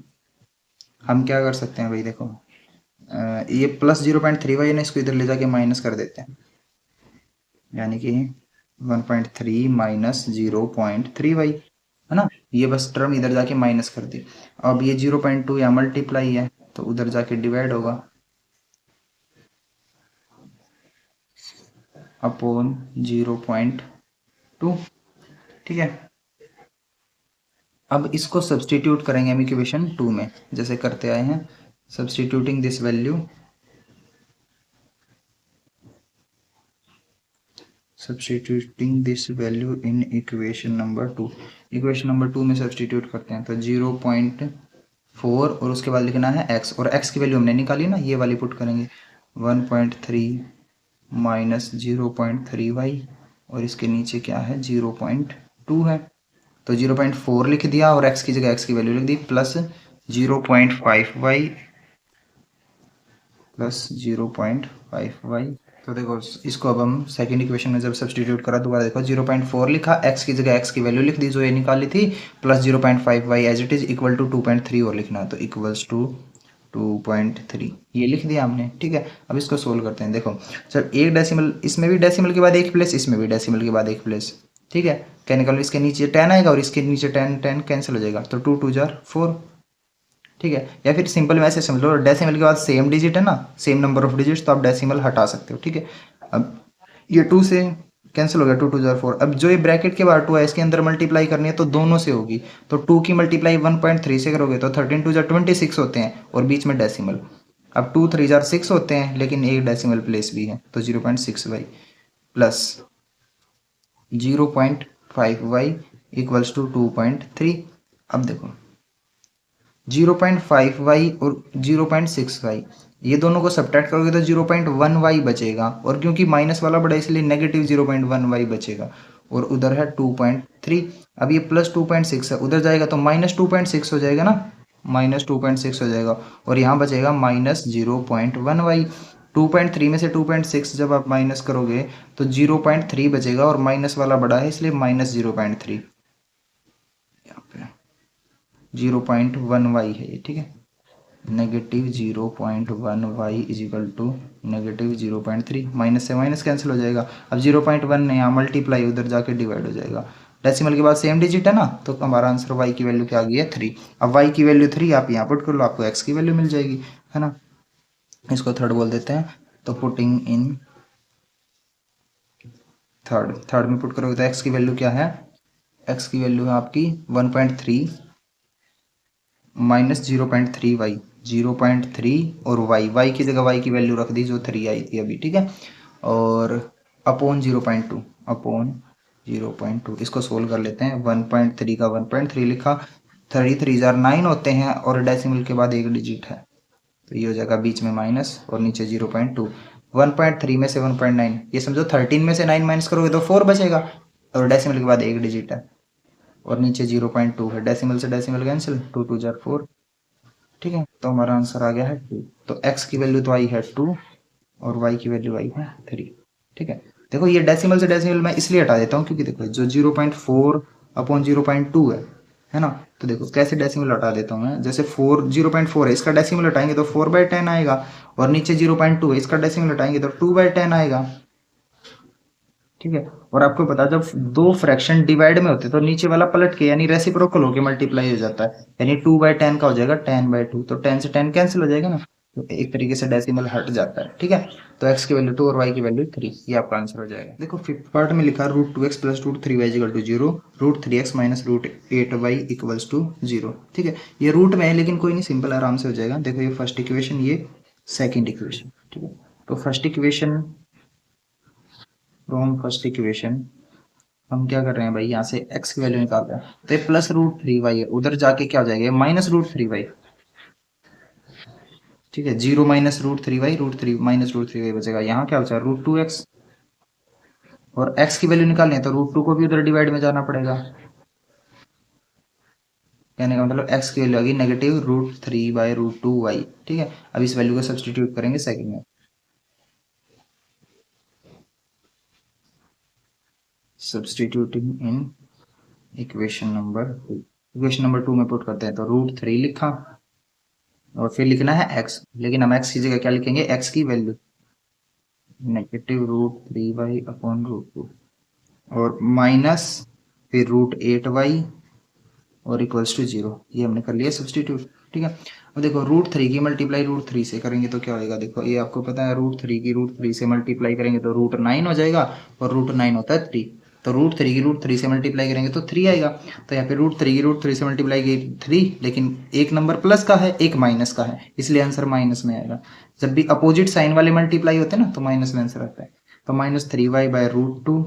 [SPEAKER 1] हम क्या कर सकते हैं भाई, देखो ये प्लस 0.3y है ना, इसको इधर ले जाके माइनस कर देते हैं, यानी कि 1.3 माइनस 0.3y, है ना। ये बस टर्म इधर जाके माइनस कर दी। अब ये 0.2 यहाँ मल्टीप्लाई है तो उधर जाके डिवाइड होगा अपॉन 0.2। ठीक है, अब इसको सब्सटीट्यूट करेंगे हम इक्वेशन 2 में, जैसे करते आए हैं। Substituting this value, substituting this value in equation number 2, equation number 2 में सब्सटीट्यूट करते हैं। तो 0.4 और उसके बाद लिखना है x, और x की वैल्यू हमने निकाली ना, ये वाली पुट करेंगे 1.3 माइनस 0.3y, और इसके नीचे क्या है 0.2 है, तो 0.4 लिख दिया, और x की जगह x की वैल्यू लिख दी प्लस 0.5y प्लस 0.5y तो देखो इसको अब हम सेकंड इक्वेशन में जब सब्स्टिट्यूट करा, दोबारा देखो 0.4 लिखा, x की जगह x की वैल्यू लिख दी जो ये निकाली थी, plus 0.5 y as it is equal to 2.3 और लिखना है, तो इक्वल्स टू 2.3 ये लिख दिया हमने। ठीक है, अब इसको सोल्व करते हैं। देखो सर एक डेसिमल, इसमें भी डेसिमल के बाद एक प्लेस, इसमें भी डेसिमल के बाद एक प्लेस। ठीक है, क्या निकालो, इसके नीचे 10 आएगा और इसके नीचे 10 कैंसिल हो जाएगा, तो 2 2 जार 4। ठीक है, या फिर सिंपल में ऐसे समझ लो, डेसिमल के बाद सेम डिजिट है ना, सेम नंबर ऑफ डिजिट्स, तो आप डेसिमल हटा सकते हो। ठीक है, अब ये 2 से कैंसिल हो गया, 2 2 जार 4। अब जो ये ब्रैकेट के बाहर 2 है इसके अंदर मल्टीप्लाई करनी है तो दोनों से होगी, तो 2 की मल्टीप्लाई 1.3 से करोगे तो 13 2 जार 26 होते हैं और बीच में डेसिमल। अब 2 3 जार 6 होते हैं लेकिन एक डेसिमल प्लेस भी है, तो 0.6y plus 0.5y equals to 2.3। अब देखो 0.5y और 0.6y ये दोनों को सब्ट्रैक्ट करोगे तो 0.1y बचेगा, और क्योंकि माइनस वाला बड़ा इसलिए नेगेटिव 0.1y बचेगा, और उधर है 2.3। अब ये प्लस 2.6 है, उधर जाएगा तो माइनस 2.6 हो जाएगा ना, माइनस 2.6 हो जाएगा, और यहाँ बचेगा माइनस 0.1y। 2.3 में से 2.6 जब आप माइनस करोगे तो 0.3 बचेगा, और माइनस वाला बड़ा है इसलिए माइनस 0.3, यहाँ पे 0.1y है ये। ठीक है, negative 0.1y is equal to negative 0.3, minus से माइनस कैंसिल हो जाएगा। अब 0.1 यहाँ मल्टीप्लाई उधर जाके डिवाइड हो जाएगा, डेसिमल के बाद सेम डिजिट है ना, तो हमारा आंसर y की वैल्यू क्या आ गई है 3। अब y की वैल्यू 3 आप यहाँ पुट कर लो, आपको x की वैल्यू मिल जाएगी, है ना। इसको थर्ड बोल देते हैं, तो पुटिंग इन थर्ड में पुट करोगे तो x की वैल्यू क्या है, x की वैल्यू है आपकी 1.3 माइनस 0.3y, 0.3 और y की जगह y की वैल्यू रख दी जो 3 आई थी अभी। ठीक है, और अपॉन 0.2, अपॉन 0.2 इसको सोल्व कर लेते हैं। 1.3 का 1.3 लिखा, 3 3 जार 9 होते हैं और डेसिमल के बाद एक डिजिट है, तो ये हो जाएगा बीच में माइनस और नीचे 0.2। 1.3 में से 1.9, ये समझो 13 में से 9 माइनस करोगे तो 4 बचेगा, और डेसिमल के बाद एक डिजिट है, और नीचे 0.2 है, डेसिमल से डेसिमल कैंसिल, 2 2 जार 4। ठीक है, तो हमारा आंसर आ गया है 2। तो x की वैल्यू तो आई है 2 और y की वैल्यू आई है 3। ठीक है, देखो ये डेसिमल से डेसिमल मैं इसलिए हटा देता हूँ क्योंकि देखो जो 0.4 अपॉन 0.2 है ना, तो देखो कैसे डेसिमल हटा देता हूँ मैं, जैसे 0.4 है इसका डेसिमल हटाएंगे तो 4/10 आएगा, और नीचे 0.2 है इसका डेसिमल हटाएंगे तो 2/10 आएगा। ठीक है, और आपको पता जब दो फ्रैक्शन डिवाइड में होते हैं तो नीचे वाला पलट के यानी रेसिप्रोकल होके मल्टीप्लाई हो जाता है, यानी 2/10 का हो जाएगा 10/2, तो 10 से 10 कैंसिल हो जाएगा ना, तो एक तरीके से डेसिमल हट जाता है। ठीक है, तो x की वैल्यू 2 और y की वैल्यू 3, ये आपका आंसर हो जाएगा। देखो फिफ्थ पार्ट में लिखा √2x plus √3y equal to 0, √3x minus √8y equals to 0। ठीक है, ये रूट में है लेकिन कोई नहीं, सिंपल आराम से हो जाएगा। देखो ये फर्स्ट इक्वेशन, ये सेकेंड इक्वेशन। ठीक है, तो first equation, from first equation हम क्या कर रहे हैं भाई, यहाँ से x की वैल्यू निकाल रहे हैं, तो ये प्लस √3y है, उधर जाके क्या हो जाएगा माइनस √3y। ठीक है, 0 माइनस √3y, √3 माइनस √3y बचेगा, यहाँ क्या बचा √2x, और x की वैल्यू निकालनी है तो √2 को भी उधर डिवाइड में जाना पड़ेगा, कहने का मतलब x की वैल्यू आ गई नेगेटिव √3/√2y। ठीक है, अब इस वैल्यू को सब्सटीट्यूट करेंगे सेकंड में, substituting in equation number 2, equation number 2 में पुट करते हैं, तो √3 लिखा और फिर लिखना है x, लेकिन हम x की जगह क्या लिखेंगे, x की वैल्यू नेगेटिव √3y अपॉन √2, और माइनस फिर √8y और इक्वल्स टू 0, ये हमने कर लिया सब्सटीट्यूट। ठीक है, अब देखो √3 की मल्टीप्लाई √3 से करेंगे तो क्या होएगा, देखो ये आपको पता है √3 की √3 से मल्टीप्लाई करेंगे तो √9 हो जाएगा, और √9 होता है 3, तो √3 की √3 से मल्टीप्लाई करेंगे तो 3 आएगा, तो यहाँ पे √3 की √3 से मल्टीप्लाई की 3, लेकिन एक नंबर प्लस का है एक माइनस का है, इसलिए आंसर माइनस में आएगा। जब भी अपोजिट साइन वाले मल्टीप्लाई होते हैं ना तो माइनस में आंसर आता है, तो -3y/√2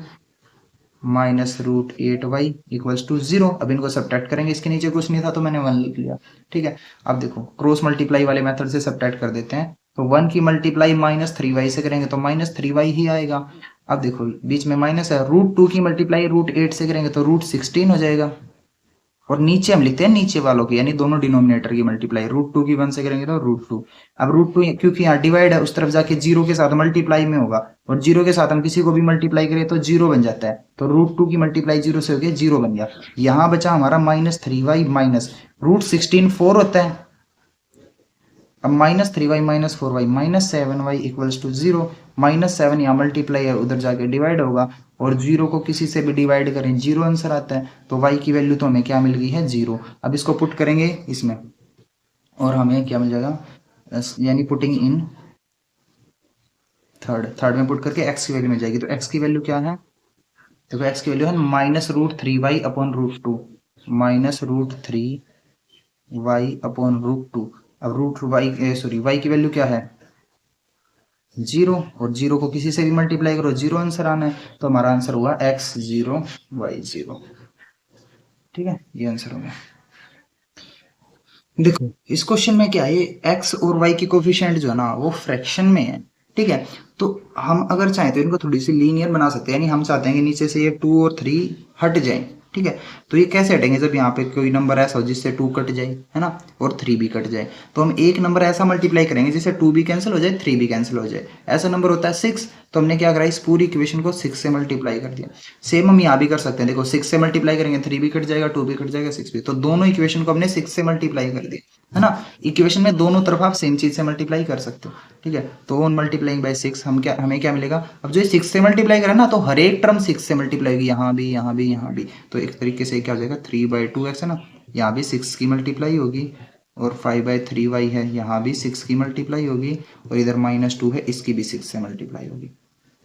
[SPEAKER 1] minus √8y equals to 0। अब इनको सब्ट्रैक्ट करेंगे, इसके नीचे कुछ नहीं था तो मैंने 1 लिख लिया। ठीक है, अब देखो क्रॉस मल्टीप्लाई वाले मेथड से सब्ट्रैक्ट कर देते हैं, तो 1 की मल्टीप्लाई -3y से करेंगे तो -3y ही आएगा। अब देखो बीच में माइनस है, √2 की मल्टीप्लाई √8 से करेंगे तो √16 हो जाएगा। और नीचे हम लिखते हैं नीचे वालों की, यानी दोनों डिनोमिनेटर की मल्टीप्लाई। √2 की 1 से करेंगे तो √2। अब √2 क्योंकि यहाँ डिवाइड है, उस तरफ जाके जीरो के साथ मल्टीप्लाई में होगा, और जीरो के साथ हम किसी को भी मल्टीप्लाई करें तो जीरो बन जाता है, तो √2 की मल्टीप्लाई जीरो से हो गया, जीरो बन गया। यहाँ बचा हमारा -3y माइनस √16 4 होता है। अब -3y minus 4y -7y equals to 0। -7 यहाँ मल्टीप्लाई है, उधर जाके डिवाइड होगा, और जीरो को किसी से भी डिवाइड करें जीरो आंसर आता है, तो y की वैल्यू तो हमें क्या मिल गई है, 0। अब इसको पुट करेंगे इसमें और हमें क्या मिल जाएगा, यानी पुटिंग इन थर्ड में पुट करके x की वैल्यू मिल जाएगी। तो x की वैल्यू क्या है, देखो x की वैल्यू है -√3y अपॉन √2, -√3y अपॉन √2। अब y की वैल्यू क्या है, 0, और 0 को किसी से भी मल्टीप्लाई करो जीरो आंसर आना है, तो हमारा आंसर हुआ x0y0। ठीक है, ये आंसर हो गया। देखो इस क्वेश्चन में क्या है, ये x और y की कोफिशिएंट जो है ना वो फ्रैक्शन में है। ठीक है, तो हम अगर चाहें तो इनको थोड़ी सी लीनियर बना सकते हैं, यानी हम चाहते हैं कि नीचे से ये 2 और 3 हट जाएं। ठीक है, तो ये कैसे हटेंगे, जब यहाँ पे कोई नंबर ऐसा हो जिससे 2 कट जाए, है ना, और 3 भी कट जाए, तो हम एक नंबर ऐसा मल्टीप्लाई करेंगे जिससे 2 भी कैंसिल हो जाए, 3 भी कैंसिल हो जाए। ऐसा नंबर होता है 6, तो हमने क्या करा, इस पूरी इक्वेशन को 6 से मल्टीप्लाई कर दिया। सेम हम यहाँ भी कर सकते हैं, देखो 6 से मल्टीप्लाई करेंगे 3 भी कट जाएगा, 2 भी कट जाएगा, 6 भी, तो दोनों इक्वेशन को हमने 6 से मल्टीप्लाई कर दिया, है ना। इक्वेशन में दोनों तरफ आप सेम चीज से मल्टीप्लाई कर सकते हो। ठीक है, तो ऑन मल्टीप्लाइंग बाय 6 हमें क्या मिलेगा, अब जो 6 से मल्टीप्लाई करें ना, तो हर एक टर्म 6 से मल्टीप्लाई होगी, यहाँ भी यहाँ भी यहाँ भी, तो एक तरीके से क्या हो जाएगा, 3/2x है ना, यहाँ भी 6 की मल्टीप्लाई होगी, और 5/3y है, यहाँ भी 6 की मल्टीप्लाई होगी, और इधर -2 है, इसकी भी 6 से मल्टीप्लाई होगी,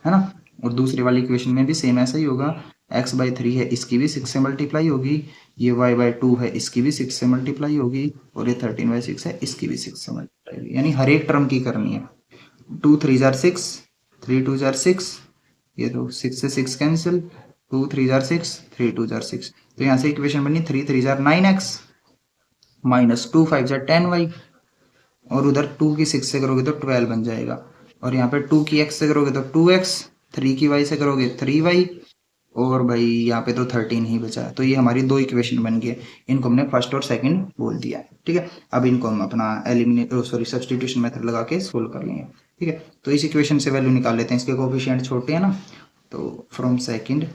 [SPEAKER 1] है ना। और दूसरी वाली इक्वेशन में भी सेम ऐसा ही होगा, x/3 है, इसकी भी 6 से मल्टीप्लाई होगी, ये y/2 है, इसकी भी 6 से मल्टीप्लाई होगी, और ये 13/6 है, इसकी भी 6 से मल्टीप्लाई होगी, यानी हर एक टर्म की करनी है। 2 3 जार 6, 3 2 जार 6, ये तो 6 से 6 कैंसिल, 2 3 जार 6, 3 2 जार 6, तो यहाँ से इक्वेशन बनी 3 3 जार 9x -2 5 जार 10y, और उधर 2 की 6 से करोगे तो 12 बन जाएगा, और यहाँ पे 2 की x से करोगे तो 2x, 3 की y से करोगे 3y, और भाई यहाँ पे तो 13 ही बचा। तो ये हमारी दो इक्वेशन बन गई, इनको हमने फर्स्ट और सेकंड बोल दिया है। ठीक है, अब इनको हम अपना सब्स्टिट्यूशन मेथड लगा के सोल्व कर लेंगे। ठीक है, तो इस इक्वेशन से वैल्यू निकाल लेते हैं, इसके कोफिशिएंट छोटे हैं ना, तो फ्रॉम सेकंड,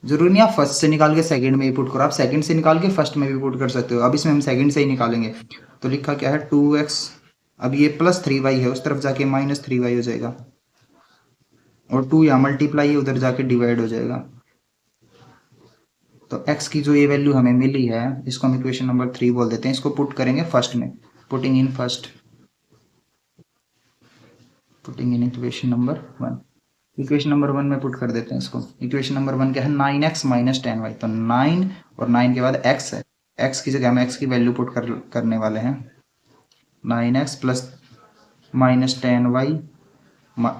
[SPEAKER 1] जरूरी नहीं आप फर्स्ट से निकाल के सेकंड में ही पुट करो, आप सेकंड से निकाल के फर्स्ट में भी पुट कर सकते हो। अब इसमें हम सेकंड से ही निकालेंगे, तो लिखा क्या है 2x, अब ये +3y है, उस तरफ जाके -3y हो जाएगा, और 2 यहाँ मल्टीप्लाई है, उधर जाके डिवाइड हो जाएगा। तो x की जो ये वैल्यू हमें मिली है, इसको हम इक्वेशन नंबर 3 बोल देते हैं, इसको पुट करेंगे फर्स्ट में, putting in first, putting in equation number 1। Equation number 1 में पुट कर देते हैं इसको। इक्वेशन नंबर 1 क्या है, 9x - 10y, तो 9 और 9 के बाद x है, x की जगह हम x की वैल्यू पुट करने वाले हैं, 9x + -10y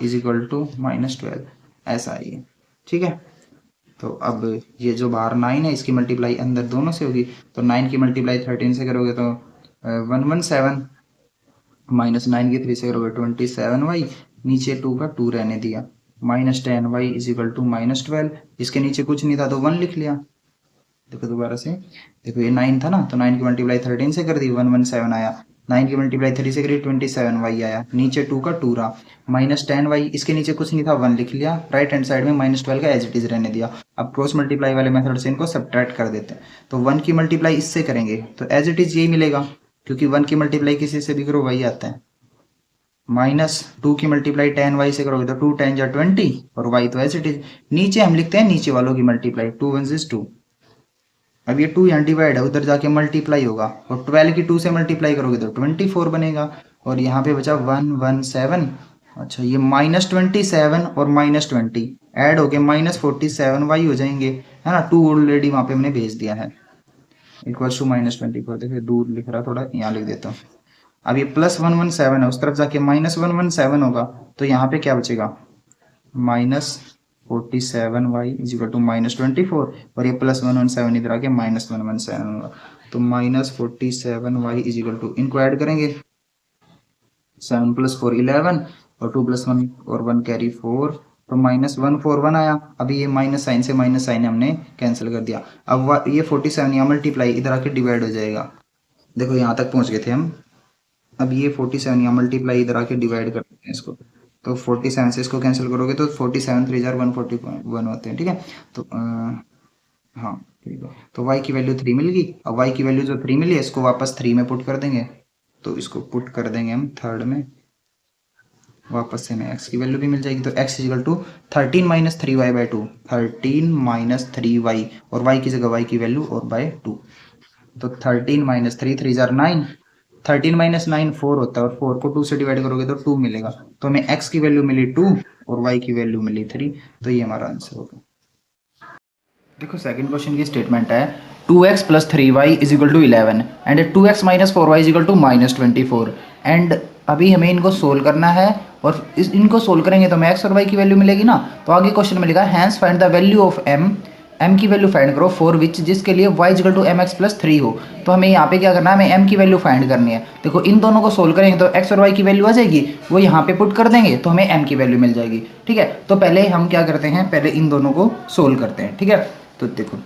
[SPEAKER 1] is equal to -12, ऐसा है ये। ठीक है, तो अब ये जो बाहर 9 है, इसकी मल्टीप्लाई अंदर दोनों से होगी, तो 9 की मल्टीप्लाई 13 से करोगे तो 117, -9 की 3 से करोगे 27y, नीचे 2 का 2 रहने दिया, -10y इज इक्वल टू -12, इसके नीचे कुछ नहीं था तो 1 लिख लिया। देखो दोबारा से, देखो ये 9 था ना, तो 9 की मल्टीप्लाई 13 से कर दी, 117 आया, 9 की मल्टीप्लाई 3 से करी 27y आया, नीचे 2 का 2 रहा, -10y, इसके नीचे कुछ नहीं था 1 लिख लिया, राइट हैंड साइड में -12 का एज इट इज रहने दिया। अब क्रॉस मल्टीप्लाई वाले मेथड से इनको सब्ट्रैक्ट कर देते हैं, तो 1 की मल्टीप्लाई इससे करेंगे तो एज इट इज यही मिलेगा, क्योंकि 1 की मल्टीप्लाई किसी से भी करो वही आता है, -2 की मल्टीप्लाई 10y से करोगे तो 2 10 या 20, और y तो एज इट इज। नीचे हम लिखते हैं नीचे वालों की मल्टीप्लाई, 2 1 is 2, अब ये 2 यहाँ डिवाइड है, उधर जाके मल्टीप्लाई होगा, और 12 की 2 से मल्टीप्लाई करोगे तो 24 बनेगा, और यहाँ पे बचा 117। अच्छा, ये -27 और -20 ऐड हो गए -47y हो जाएंगे, है ना, 2 ऑलरेडी वहाँ पे हमने भेज दिया है, इक्वल्स टू -24। देखिए दूर लिख रहा, थोड़ा यहाँ लिख देता हूँ। अब ये +117 है, उस तरफ जाके -117 होगा, तो यहाँ पे क्या बचेगा, -47y इज इक्वल टू -24, और ये +117 इधर आके -117 होगा, तो -47y इज इक्वल टू, इनको ऐड करेंगे, 7 + 4 11, और 2 + 1 और 1 कैरी 4, तो -141 आया। अभी ये माइनस साइन से माइनस साइन हमने कैंसिल कर दिया। अब ये 47 यहाँ मल्टीप्लाई इधर आके डिवाइड हो जाएगा। देखो यहाँ तक पहुँच गए थे हम। अब ये 47 यहाँ मल्टीप्लाई इधर आके डिवाइड कर देते हैं इसको। तो 47 से इसको कैंसिल करोगे तो 47 3 जार 141 होते हैं, ठीक है। तो हाँ ठीक है। तो y की वैल्यू 3 मिल गई। अब y की वैल्यू जो 3 मिली है इसको वापस 3 में पुट कर देंगे। तो इसको पुट कर देंगे हम थर्ड में, वापस से हमें x की वैल्यू भी मिल जाएगी। तो x is equal to 13 minus 3y/2, 13 minus 3y, और y की जगह y की वैल्यू और बाय 2। तो 13 माइनस 3 3 जार 9, 13 माइनस 9 4 होता है, और 4 को 2 से डिवाइड करोगे तो 2 मिलेगा। तो हमें x की वैल्यू मिली 2 और y की वैल्यू मिली 3। तो ये हमारा आंसर होगा। देखो सेकंड क्वेश्चन की स्टेटमेंट है 2x plus 3y is equal to 11 and 2x minus 4y is equal to minus 24। And अभी हमें इनको सोल्व करना है, और इनको सोल्व करेंगे तो हमें x और y की वैल्यू मिलेगी ना। तो आगे क्वेश्चन में लिखा है hence find the value of m की वैल्यू फाइंड करो फॉर विच, जिसके लिए y is equal to mx plus 3 हो। तो हमें यहाँ पे क्या करना है, हमें m की वैल्यू फाइंड करनी है। देखो इन दोनों को सोल्व करेंगे तो x और y की वैल्यू आ जाएगी, वो यहाँ पे पुट कर देंगे तो हमें m की वैल्यू मिल जाएगी, ठीक है। तो पहले हम क्या करते हैं, पहले इन दोनों को सोल्व करते हैं, ठीक है। तो देखो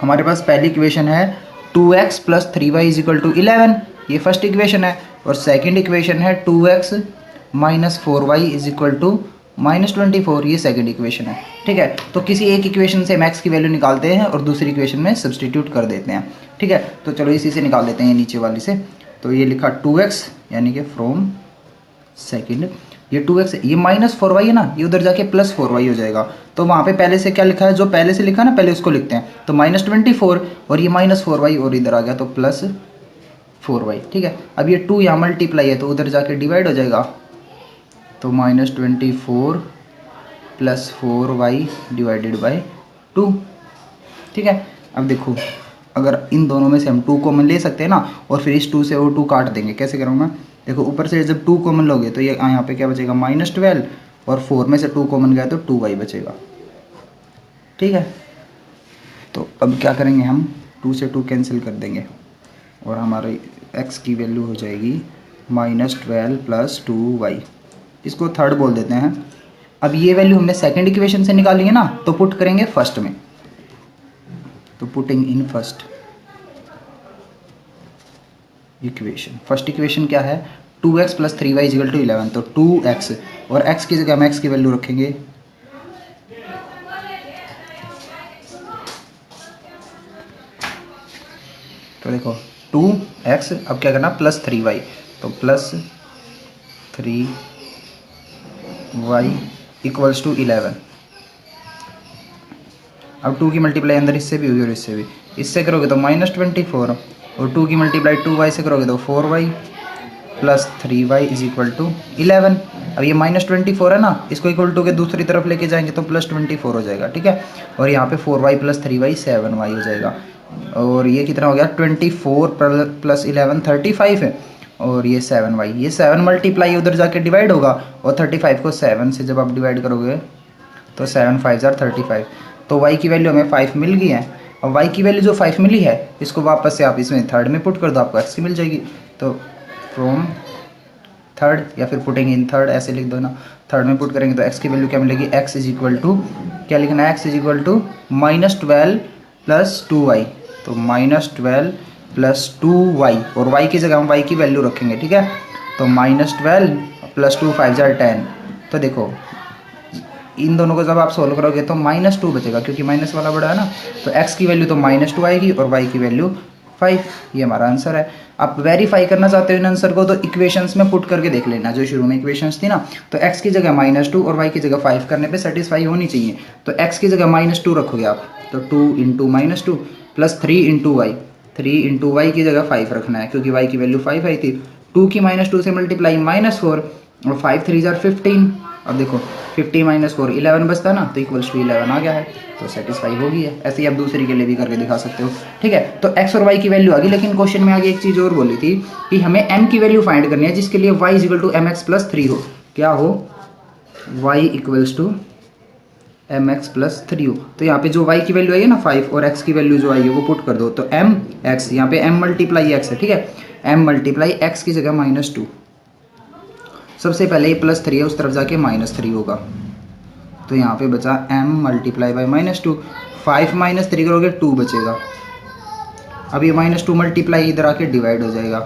[SPEAKER 1] हमारे पास पहली इक्वेशन है 2x plus 3y is equal to 11, ये फर्स्ट इक्वेशन है। और सेकंड इक्वेशन है 2x minus 4y is equal to minus 24, ये सेकंड इक्वेशन है, ठीक है। तो किसी एक इक्वेशन से मैक्स की वैल्यू निकालते हैं और दूसरी इक्वेशन में सब्सटीट्यूट कर देते हैं, ठीक है। तो चलो इसी से निकाल देते हैं नीचे वाली से। तो ये लिखा 2x यानी कि फ्रॉम सेकंड, ये 2x ये माइनस 4y है ना, ये उधर जाके प्लस 4y हो जाएगा। तो वहाँ पे पहले से क्या लिखा है, जो पहले से लिखा है ना पहले उसको लिखते हैं। तो माइनस 24 और ये माइनस 4y और इधर आ गया तो प्लस 4y, ठीक है। अब ये 2 यहाँ मल्टीप्लाई है तो उधर जाके डिवाइड हो जाएगा। तो minus 24 plus 4y divided by 2, ठीक है। अब देखो अगर इन दोनों में से हम 2 कॉमन ले सकते हैं ना, और फिर इस 2 से वो 2 काट देंगे। कैसे करूँगा, देखो ऊपर से जब 2 कॉमन लोगे तो ये यहाँ पे क्या बचेगा -12, और 4 में से 2 कॉमन गया तो 2y बचेगा, ठीक है। तो अब क्या करेंगे हम, 2 से 2 कैंसिल कर देंगे और हमारे x की वैल्यू हो जाएगी -12 प्लस 2y, इसको थर्ड बोल देते हैं। अब ये वैल्यू हमने सेकंड इक्वेशन से निकाली है ना, तो पुट करेंगे फर्स्ट में। तो putting in first equation, first equation क्या है 2x plus 3y is equal to 11। तो 2x और x की जगह हम x की वैल्यू रखेंगे तो देखो 2x, अब क्या करना प्लस 3y, तो प्लस 3y इक्वल्स टू 11। अब 2 की मल्टीप्लाई अंदर इससे भी हुई और इससे भी, इससे करोगे तो -24, और 2 की मल्टीप्लाई 2y से करोगे तो 4y plus 3y is equal to 11। अब ये -24 है ना, इसको इक्वल टू के दूसरी तरफ लेके जाएंगे तो +24 हो जाएगा, ठीक है। और यहाँ पे 4y प्लस 3y 7y हो जाएगा। और ये कितना हो गया 24 प्लस 11 35 है, और ये 7y, ये 7 मल्टीप्लाई उधर जाके डिवाइड होगा, और 35 को 7 से जब आप डिवाइड करोगे तो 7 5 जार 35। तो y की वैल्यू हमें 5 मिल गई है। और y की वैल्यू जो 5 मिली है इसको वापस से आप इसमें थर्ड में पुट कर दो, आपको x की मिल जाएगी। तो फ्रॉम थर्ड, या फिर पुटिंग इन थर्ड ऐसे लिख दो ना, थर्ड में पुट करेंगे तो x की वैल्यू क्या मिलेगी, x इज इक्वल टू क्या लिखना है, x is equal to -12 plus 2y। तो -12 प्लस 2y, और y की जगह हम y की वैल्यू रखेंगे, ठीक है। तो -12 प्लस 2 5 जार 10। तो देखो इन दोनों को जब आप सोल्व करोगे तो -2 बचेगा, क्योंकि माइनस वाला बड़ा है ना। तो x की वैल्यू तो -2 आएगी और y की वैल्यू 5, ये हमारा आंसर है। आप वेरीफाई करना चाहते हो इन आंसर को तो इक्वेशंस में पुट करके देख लेना, जो शुरू में इक्वेशंस थी ना। तो x की जगह -2 और y की जगह 5 करने पे सेटिस्फाई होनी चाहिए। तो x की जगह -2 रखोगे आप, तो 2 into -2 plus 3 into y, 3 into y की जगह 5 रखना है, क्योंकि y की वैल्यू 5 आई थी। 2 की -2 से मल्टीप्लाई -4, और 5 3 जार 15। अब देखो 50 -4 11 बचता ना, तो इक्वल्स टू 11 आ गया है, तो सेटिस्फाई हो गई है। ऐसे ही आप दूसरी के लिए भी करके दिखा सकते हो, ठीक है। तो x और y की वैल्यू आ गई, लेकिन क्वेश्चन में आगे एक चीज़ और बोली थी कि हमें m की वैल्यू फाइंड करनी है, जिसके लिए y equal to mx plus 3 हो। क्या हो, y equals to mx plus 3 हो। तो यहाँ पे जो y की वैल्यू आई है ना 5, और x की वैल्यू जो आई है वो पुट कर दो। तो m x, यहाँ पे m मल्टीप्लाई x है, ठीक है। m मल्टीप्लाई x की जगह -2, सबसे पहले ये +3 है, उस तरफ जाके -3 होगा। तो यहाँ पे बचा m मल्टीप्लाई बाई -2। 5 - 3 करोगे 2 बचेगा। अब ये -2 मल्टीप्लाई इधर आके डिवाइड हो जाएगा,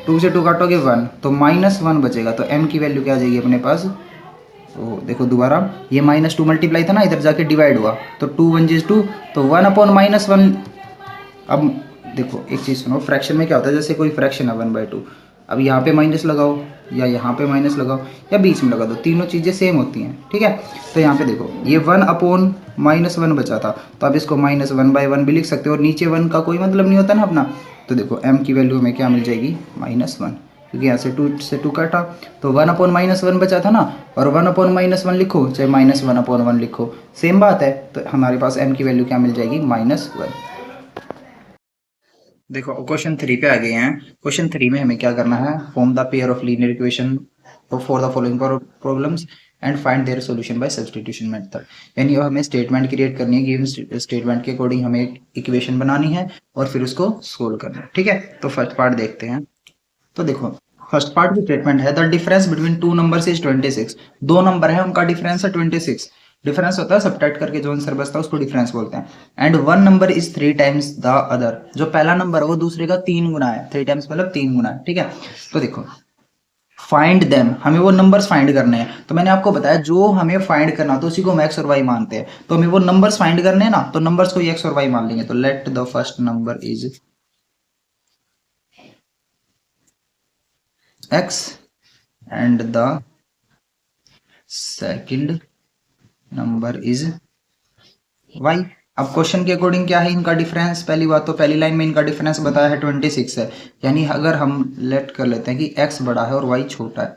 [SPEAKER 1] 2 से 2 काटोगे 1, तो -1 बचेगा। तो m की वैल्यू क्या आ जाएगी अपने पास, तो देखो दोबारा, ये -2 मल्टीप्लाई था ना, इधर जाके डिवाइड हुआ, तो 2 1 जी 2, तो 1/-1। अब देखो एक चीज़ सुनो, फ्रैक्शन में क्या होता है, जैसे कोई फ्रैक्शन है 1/2, अब यहाँ पे माइनस लगाओ या यहाँ पे माइनस लगाओ या बीच में लगा दो, तीनों चीज़ें सेम होती हैं, ठीक है। तो यहाँ पे देखो ये 1/-1 बचा था, तो अब इसको -1/1 भी लिख सकते हो, और नीचे 1 का कोई मतलब नहीं होता ना अपना। तो देखो m की वैल्यू हमें क्या मिल जाएगी, -1, क्योंकि यहाँ से 2 से 2 काटा, तो 1/-1 बचा था ना, और 1/-1 लिखो चाहे -1/1 लिखो, सेम बात है। तो हमारे पास m की वैल्यू क्या मिल जाएगी, -1। देखो क्वेश्चन 3 पे आ गए हैं। क्वेश्चन 3 में हमें क्या करना है, form the pair of linear equation for the following problems and find their solution bye substitution method. यानी हमें स्टेटमेंट क्रिएट करनी है, गिवन स्टेटमेंट के अकॉर्डिंग हमें एक इक्वेशन बनानी है और फिर उसको सोल्व करना है, ठीक है। तो फर्स्ट पार्ट देखते हैं। तो देखो फर्स्ट पार्ट की स्टेटमेंट है, the difference between two numbers is 26। दो नंबर है, उनका डिफरेंस है 26। डिफरेंस होता है सब्ट्रैक्ट करके जो आंसर बचता है उसको डिफरेंस बोलते हैं। And one number is 3 times the other, जो पहला नंबर है वो दूसरे का 3 गुना है, 3 टाइम्स मतलब 3 गुना है, ठीक है। तो देखो फाइंड देम, हमें वो नंबर्स फाइंड करने हैं। तो मैंने आपको बताया जो हमें फाइंड करना तो उसी को हम एक्स और वाई मानते हैं, तो हमें वो नंबर्स फाइंड करने हैं ना, तो नंबर्स को एक्स और वाई मान लेंगे। तो let the first number is x and the second number is y। अब क्वेश्चन के अकॉर्डिंग क्या है इनका डिफरेंस, पहली बात तो पहली लाइन में इनका डिफरेंस बताया है 26 है, यानी अगर हम लेट कर लेते हैं कि x बड़ा है और y छोटा है,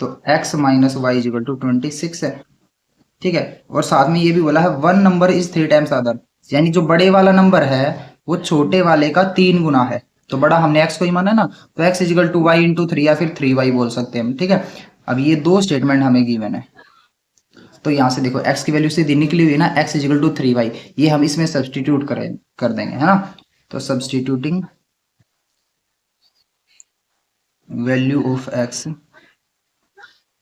[SPEAKER 1] तो x - y = 26 है, ठीक है। और साथ में ये भी बोला है one number is 3 times other, यानी जो बड़े वाला नंबर है वो छोटे वाले का 3 गुना है। तो बड़ा हमने x को ही माना ना, तो x = y/3 या फिर 3y बोल सकते हैं हम, ठीक है। अब ये दो स्टेटमेंट हमें गिवन है, तो यहाँ से देखो x की वैल्यू सीधी निकली हुई ना, x = 3y, ये हम इसमें सब्सटीट्यूट कर देंगे, है ना। तो substituting value of x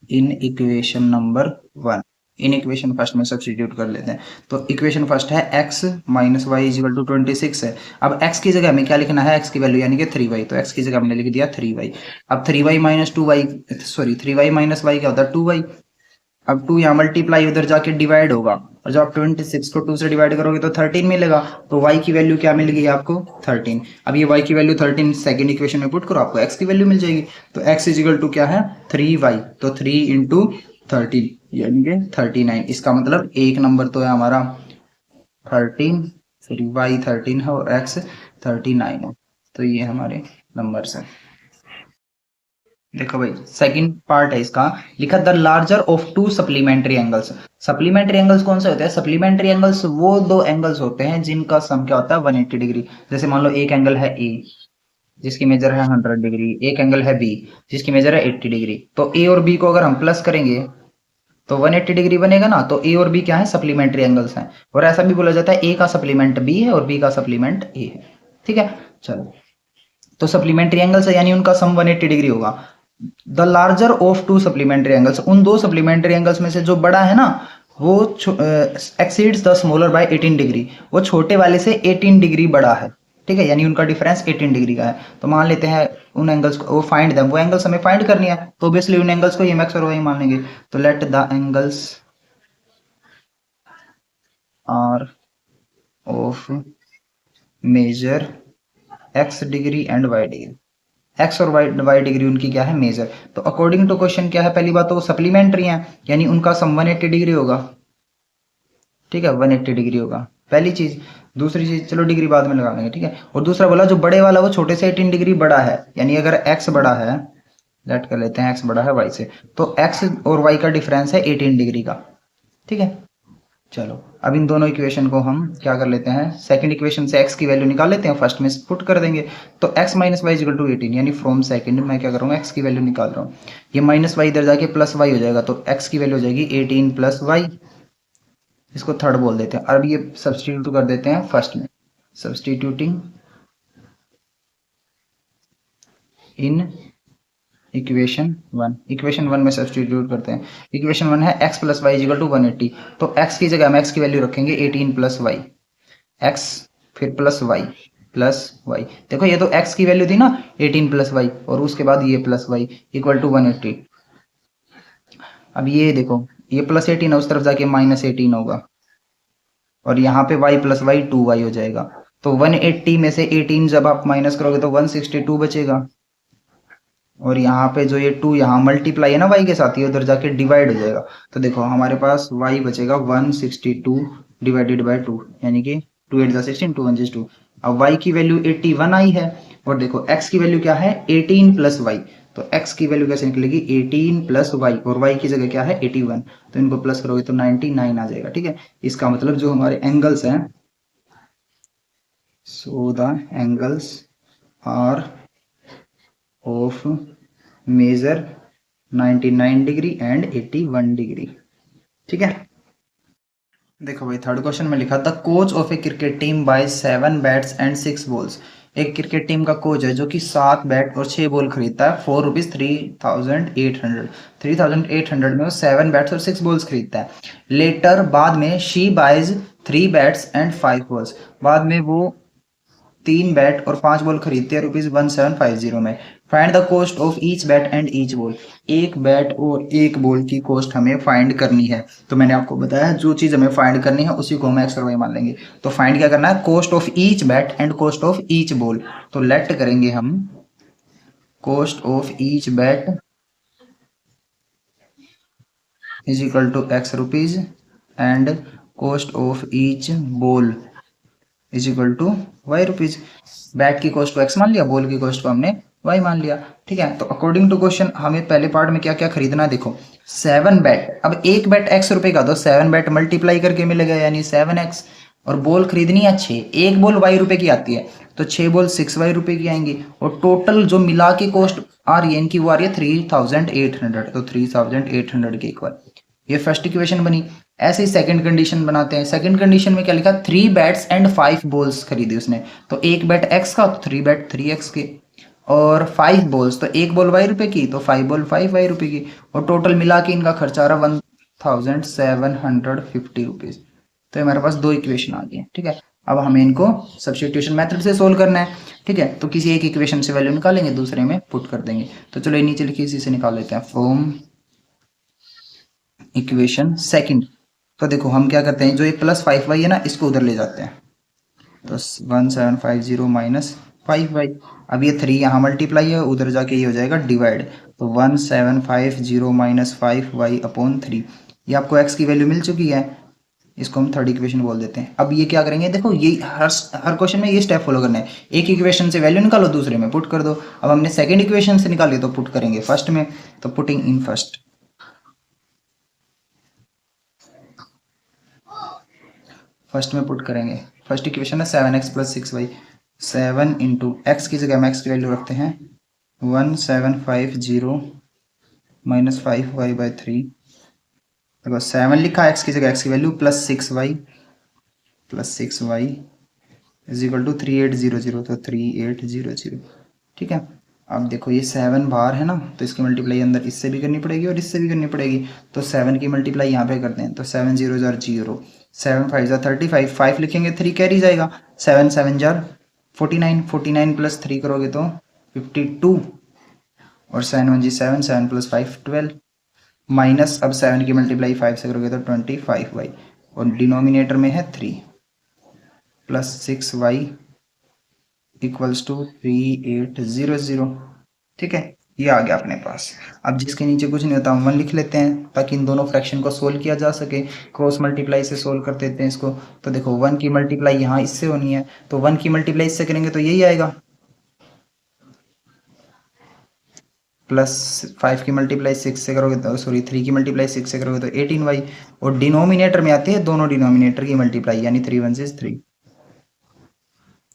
[SPEAKER 1] in equation number 1, in equation first में सब्सटीट्यूट कर लेते हैं। तो इक्वेशन फर्स्ट है x - y = 26 है। अब x की जगह हमें क्या लिखना है, x की वैल्यू यानी कि 3y, तो x की जगह हमने लिख दिया 3y। अब 3y - 2y, sorry 3y - y क्या होता है 2y। अब 2 यहाँ मल्टीप्लाई उधर जाके डिवाइड होगा, और जब आप 26 को 2 से डिवाइड करोगे तो 13 मिलेगा। तो y की वैल्यू क्या मिल गई आपको, 13। अब ये y की वैल्यू 13 सेकंड इक्वेशन में पुट करो, आपको x की वैल्यू मिल जाएगी। तो x = क्या है 3y, तो 3 × 13 यानी कि 39। इसका मतलब एक नंबर तो है हमारा 13, फिर y 13 है और x 39 है। तो ये हमारे नंबर्स हैं। देखो भाई सेकंड पार्ट है इसका, लिखा the larger of to supplementary angles. Supplementary angles कौन से होते हैं, सप्लीमेंट्री एंगल्स वो दो एंगल्स होते हैं जिनका सम क्या होता है 180 डिग्री। जैसे मान लो एक एंगल है ए जिसकी मेजर है 100 डिग्री, एक एंगल है बी जिसकी मेजर है 80 डिग्री। तो ए और बी को अगर हम प्लस करेंगे तो 180 डिग्री बनेगा ना। तो ए और बी क्या है, सप्लीमेंट्री एंगल्स हैं। और ऐसा भी बोला जाता है ए का सप्लीमेंट बी है और बी का सप्लीमेंट ए है, ठीक है। चलो तो सप्लीमेंट्री एंगल्स है यानी उनका सम 180 डिग्री होगा। The larger of to supplementary angles, उन दो सप्लीमेंट्री एंगल्स में से जो बड़ा है ना वो exceeds the smaller by 18 degree, वो छोटे वाले से 18 डिग्री बड़ा है, ठीक है। यानी उनका डिफरेंस 18 डिग्री का है। तो मान लेते हैं उन एंगल्स को, वो फाइंड देम, वो एंगल्स हमें फाइंड करनी है, तो ऑब्वियसली उन एंगल्स को एक्स और वाई मान लेंगे। तो let the angles are of measure x degree and y degree, x और वाई डिग्री उनकी क्या है मेजर। तो अकॉर्डिंग टू क्वेश्चन क्या है, पहली बात तो वो सप्लीमेंट्री हैं यानी उनका सम 180 डिग्री होगा, ठीक है 180 डिग्री होगा पहली चीज। दूसरी चीज चलो डिग्री बाद में लगा लेंगे, ठीक है। और दूसरा बोला जो बड़े वाला वो छोटे से 18 डिग्री बड़ा है, यानी अगर एक्स बड़ा है, लेट कर लेते हैं एक्स बड़ा है वाई से, तो एक्स और वाई का डिफरेंस है 18 डिग्री का, ठीक है। चलो अब इन दोनों इक्वेशन को हम क्या कर लेते हैं, सेकंड इक्वेशन से x की वैल्यू निकाल लेते हैं, फर्स्ट में पुट कर देंगे। तो x - y = 18, यानी फ्रॉम सेकंड मैं क्या करूँगा x की वैल्यू निकाल रहा हूँ, ये -y इधर जाके +y हो जाएगा, तो x की वैल्यू हो जाएगी 18 + y, इसको थर्ड बोल देते हैं। अब ये सब्सटीट्यूट कर देते हैं फर्स्ट में, सब्सटीट्यूटिंग इन इक्वेशन वन में सब्स्टिट्यूट करते हैं। इक्वेशन वन है x plus y is equal to 180, तो x की जगह हम x की वैल्यू रखेंगे 18 प्लस वाई, x फिर प्लस वाई। देखो ये तो x की वैल्यू थी ना 18 प्लस वाई, और उसके बाद ये प्लस वाई इक्वल टू 180। अब ये देखो ये प्लस 18 है, उस तरफ जाके माइनस 18 होगा, और यहाँ पे y प्लस वाई 2y हो जाएगा। तो 180 में से 18 जब आप माइनस करोगे तो 162 बचेगा, और यहाँ पे जो ये 2 यहाँ मल्टीप्लाई है ना y के साथ, ये उधर जाके डिवाइड हो जाएगा। तो देखो हमारे पास y बचेगा 162 डिवाइडेड बाय 2, यानी कि 2 8 16 2 1 2। अब y की वैल्यू 81 आई है, और देखो x की वैल्यू क्या है 18 प्लस वाई, तो x की वैल्यू कैसे निकलेगी 18 प्लस वाई, और y की जगह क्या है 81, तो इनको प्लस करोगे तो 99 आ जाएगा। ठीक है, इसका मतलब जो हमारे एंगल्स हैं, so the angles are of measure 99 degree and 81 degree. ठीक है, देखो भाई थर्ड क्वेश्चन में लिखा the coach of a cricket team buy 7 bats and 6 balls. एक क्रिकेट टीम का कोच है जो कि 7 बैट और 6 बॉल खरीदता है फॉर रुपीज 3800 में वो 7 बैट्स और 6 बॉल्स खरीदता है। लेटर बाद में she buys 3 bats and 5 balls, बाद में वो 3 बैट और 5 बॉल खरीदते हैं रुपीज 1750 में। Find the cost of each bat and each ball. एक बैट और एक बॉल की कॉस्ट हमें फाइंड करनी है। तो मैंने आपको बताया जो चीज हमें फाइंड करनी है उसी को हम एक्स और वाई मान लेंगे। तो फाइंड क्या करना है, cost of each bat and cost of each ball. तो लेट करेंगे हम cost of each bat is equal to x rupees and cost of each ball is equal to y rupees. Bat की cost को x मान लिया, ball की cost को हमने वाई मान लिया। ठीक है, तो अकॉर्डिंग टू क्वेश्चन हमें पहले पार्ट में क्या क्या खरीदना है, देखो 7 बैट, अब एक बैट x रुपए का, तो 7 बैट मल्टीप्लाई करके मिलेगा यानी 7x, और बॉल खरीदनी है 6, एक बॉल y रुपए की आती है तो 6 बॉल 6y रुपए की आएंगी, और टोटल जो मिला के कॉस्ट आ रही है इनकी वो आ रही है 3800, तो 3800 के इक्वल। ये फर्स्ट इक्वेशन बनी। ऐसे ही सेकंड कंडीशन बनाते हैं। सेकंड कंडीशन में क्या लिखा, 3 बैट्स एंड 5 बॉल्स खरीदी उसने, तो एक बैट x का, तो 3 बैट 3x के, और 5 बॉल्स, तो एक बॉल y रुपए की, तो 5 बॉल 5y रुपए की, और टोटल मिला के इनका खर्चा आ रहा 1750 रुपीज। तो हमारे पास 2 इक्वेशन आ गई है। ठीक है, अब हमें इनको सब्स्टिट्यूशन मेथड से सोल्व करना है। ठीक है, तो किसी एक इक्वेशन से वैल्यू निकालेंगे, दूसरे में पुट कर देंगे। तो चलो ये नीचे लिखिए, इसी से निकाल लेते हैं। फ्रॉम इक्वेशन सेकंड, तो देखो हम क्या करते हैं, जो ये प्लस 5y है ना, इसको उधर ले जाते हैं, तो 1750 माइनस 5y। अब ये 3 यहाँ मल्टीप्लाई है, उधर जाके ये हो जाएगा डिवाइड, तो 1750 माइनस 5y अपॉन 3। ये आपको x की वैल्यू मिल चुकी है, इसको हम थर्ड इक्वेशन बोल देते हैं। अब ये क्या करेंगे, देखो ये हर क्वेश्चन में ये स्टेप फॉलो करना है। एक इक्वेशन से वैल्यू निकालो, दूसरे में पुट कर दो। अब हमने सेकंड इक्वेशन से निकाली तो पुट करेंगे फर्स्ट में, तो पुटिंग इन फर्स्ट में पुट करेंगे। फर्स्ट इक्वेशन है 7x plus 6y, 7 into x की जगह हम एक्स की वैल्यू रखते हैं 1750 माइनस 5y बाई 3, देखो 7 लिखा, एक्स की जगह एक्स की value plus 6y is equal to 3800, तो 3800। ठीक है, अब देखो ये 7 बाहर है ना, तो इसकी मल्टीप्लाई अंदर इससे भी करनी पड़ेगी और इससे भी करनी पड़ेगी, तो 7 की मल्टीप्लाई यहाँ पे करते हैं, तो 7 0 जार 0, 7 5 जार 35, 5 लिखेंगे 3 कैरी जाएगा, 7 7 जार 49, 49 प्लस 3 करोगे तो 52, और 7 1 जी 7, 7 प्लस 5 12, माइनस अब 7 की मल्टीप्लाई 5 से करोगे तो 25y, और डिनोमिनेटर में है 3 प्लस 6y इक्वल्स टू 3800। ठीक है, ये आ गया अपने पास। अब जिसके नीचे कुछ नहीं होता हम 1 लिख लेते हैं, ताकि इन दोनों फ्रैक्शन को सोल्व किया जा सके। क्रॉस मल्टीप्लाई से सोल्व कर देते हैं इसको, तो देखो 1 की मल्टीप्लाई यहाँ इससे होनी है, तो 1 की मल्टीप्लाई इससे करेंगे तो यही आएगा, प्लस 5 की मल्टीप्लाई 6 से करोगे तो, सॉरी 3 की मल्टीप्लाई 6 से करोगे तो 18y, और डिनोमिनेटर में आती है दोनों डिनोमिनेटर की मल्टीप्लाई, यानी 3 1 से 3।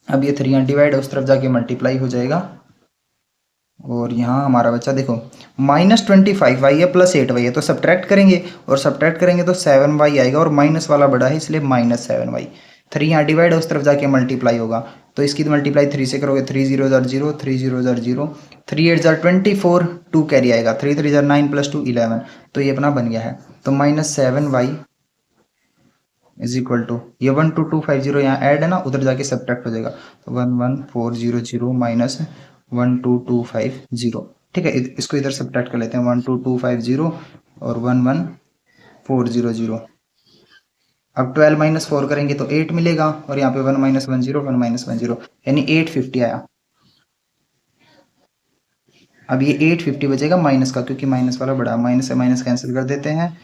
[SPEAKER 1] अब ये 3 डिवाइड उस तरफ जाके मल्टीप्लाई हो जाएगा, और यहाँ हमारा बच्चा देखो -25y है प्लस 8y है, तो सब्ट्रैक्ट करेंगे, और सब्ट्रैक्ट करेंगे तो 7y आएगा, और माइनस वाला बड़ा है इसलिए -7y। 3 यहाँ डिवाइड है, उस तरफ जाके मल्टीप्लाई होगा, तो इसकी मल्टीप्लाई 3 से करोगे 3 0 ज़र 0, 3 0 ज़र 0, 3 8 ज़र 24, 2 कैरी आएगा, 3 3 ज़र 9 प्लस 2 11, तो ये अपना बन गया है। तो -7y इज इक्वल टू ये 12250 यहाँ ऐड है ना, उधर जाके सब्ट्रैक्ट हो जाएगा, तो 11400 माइनस 12250। ठीक है, इसको इधर सब्ट्रैक्ट कर लेते हैं, 12250 और 11400। अब 12 - 4 करेंगे तो 8 मिलेगा, और यहाँ पे 1 - 10 1 - 10 यानी 850 आया। अब ये 850 बचेगा माइनस का, क्योंकि माइनस वाला बड़ा, माइनस से माइनस कैंसिल कर देते हैं।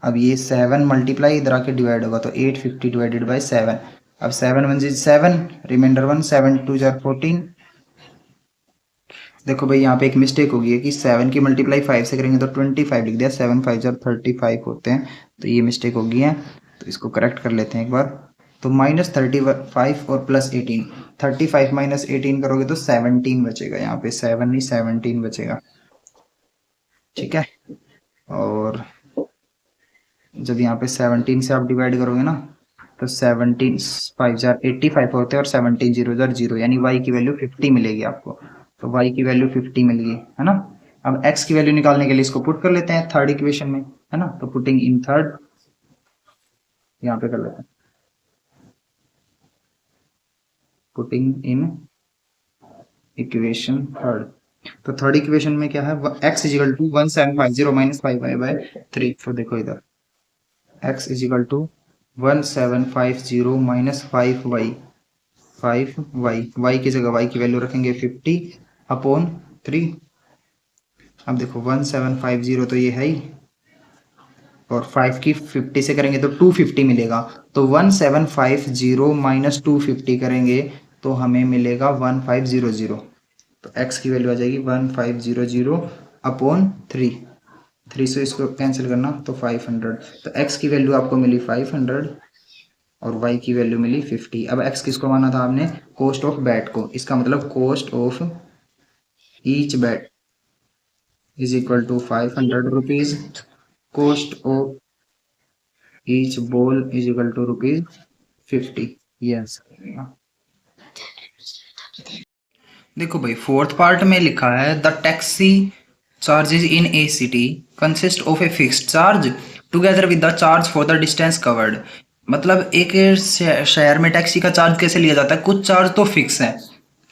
[SPEAKER 1] अब ये 7 मल्टीप्लाई इधर आके डिवाइड होगा, तो 850 डिवाइडेड बाई 7। अब 7 1 7, रिमाइंडर 1, 7 2 14। देखो भाई यहाँ पे एक मिस्टेक होगी है कि 7 की मल्टीप्लाई 5 से करेंगे तो 25 लिख दिया, 7 5 35 होते हैं, तो ये मिस्टेक होगी है, तो इसको करेक्ट कर लेते हैं एक बार। तो -35 और +18, 35 - 18 करोगे तो 17 बचेगा, यहाँ पे 7 नहीं 17 बचेगा। ठीक है, और जब यहाँ पे 17 से आप डिवाइड करोगे ना, तो 17 5 जार 85 होते हैं, और 17 0 जार 0, यानी y की वैल्यू 50 मिलेगी आपको। तो y की वैल्यू 50 मिल गई है ना। अब x की वैल्यू निकालने के लिए इसको पुट कर लेते हैं थर्ड इक्वेशन में, है ना, तो पुटिंग इन थर्ड यहाँ पे कर लेते हैं, पुटिंग इन इक्वेशन थर्ड। तो थर्ड इक्वेशन में क्या है, x is equal to 1750 minus 5y/3। तो देखो इधर x is equal to 1750 minus 5y, 5y, y की जगह y की वैल्यू रखेंगे 50 अपॉन 3। अब देखो 1750 तो ये है ही, और 5 की 50 से करेंगे तो 250 मिलेगा, तो 1750 माइनस 250 करेंगे तो हमें मिलेगा 1500। तो x की वैल्यू आ जाएगी 1500 अपॉन 3, 3 से इसको कैंसिल करना तो 500, तो x की वैल्यू आपको मिली 500 और y की वैल्यू मिली 50। अब x किसको माना था आपने, कॉस्ट ऑफ बैट को, इसका मतलब cost of each bat is equal to 500 rupees, cost of each ball is equal to ₹50। Yes, देखो भाई फोर्थ पार्ट में लिखा है the taxi charges in a city consist of a fixed charge together with the charge for the distance covered. मतलब एक शहर में taxi का चार्ज कैसे लिया जाता है, कुछ चार्ज तो फिक्स है।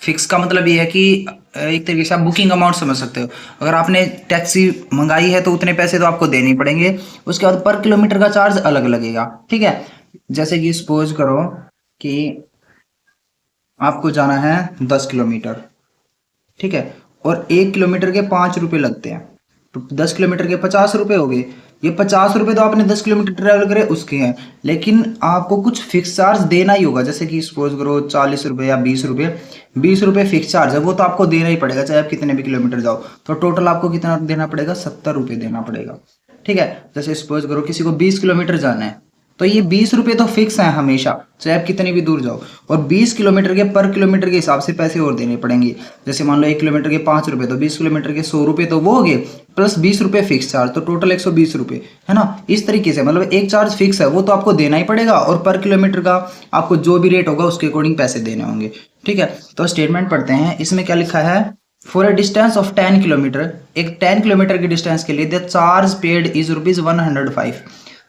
[SPEAKER 1] फिक्स का मतलब ये है कि एक तरीके से आप बुकिंग अमाउंट समझ सकते हो, अगर आपने टैक्सी मंगाई है तो उतने पैसे तो आपको देने ही पड़ेंगे, उसके बाद पर किलोमीटर का चार्ज अलग लगेगा। ठीक है, जैसे कि सपोज करो कि आपको जाना है 10 किलोमीटर, ठीक है, और 1 किलोमीटर के 5 रुपए लगते हैं, तो 10 किलोमीटर के 50 रुपए हो गए। ये 50 रुपए तो आपने 10 किलोमीटर ट्रेवल करे उसके हैं, लेकिन आपको कुछ फिक्स चार्ज देना ही होगा, जैसे कि सपोज करो 40 रुपए या 20 रुपए, 20 रुपए फिक्स चार्ज है, वो तो आपको देना ही पड़ेगा चाहे आप कितने भी किलोमीटर जाओ। तो टोटल आपको कितना देना पड़ेगा, 70 रुपए देना पड़ेगा। ठीक है, जैसे सपोज करो किसी को 20 किलोमीटर जाना है, तो ये 20 रुपए तो फिक्स है हमेशा, चाहे आप कितनी भी दूर जाओ, और 20 किलोमीटर के पर किलोमीटर के हिसाब से पैसे और देने पड़ेंगे। जैसे मान लो 1 किलोमीटर के 5 रुपए, तो 20 किलोमीटर के 100 रुपए तो वो हो गए, प्लस 20 रुपए फिक्स चार्ज, तो टोटल 120 रुपए, है ना। इस तरीके से मतलब एक चार्ज फिक्स है, वो तो आपको देना ही पड़ेगा, और पर किलोमीटर का आपको जो भी रेट होगा उसके अकॉर्डिंग पैसे देने होंगे। ठीक है, तो स्टेटमेंट पढ़ते हैं, इसमें क्या लिखा है, for a distance of 10 kilometre, एक 10 किलोमीटर के डिस्टेंस के लिए the charge paid is ₹105,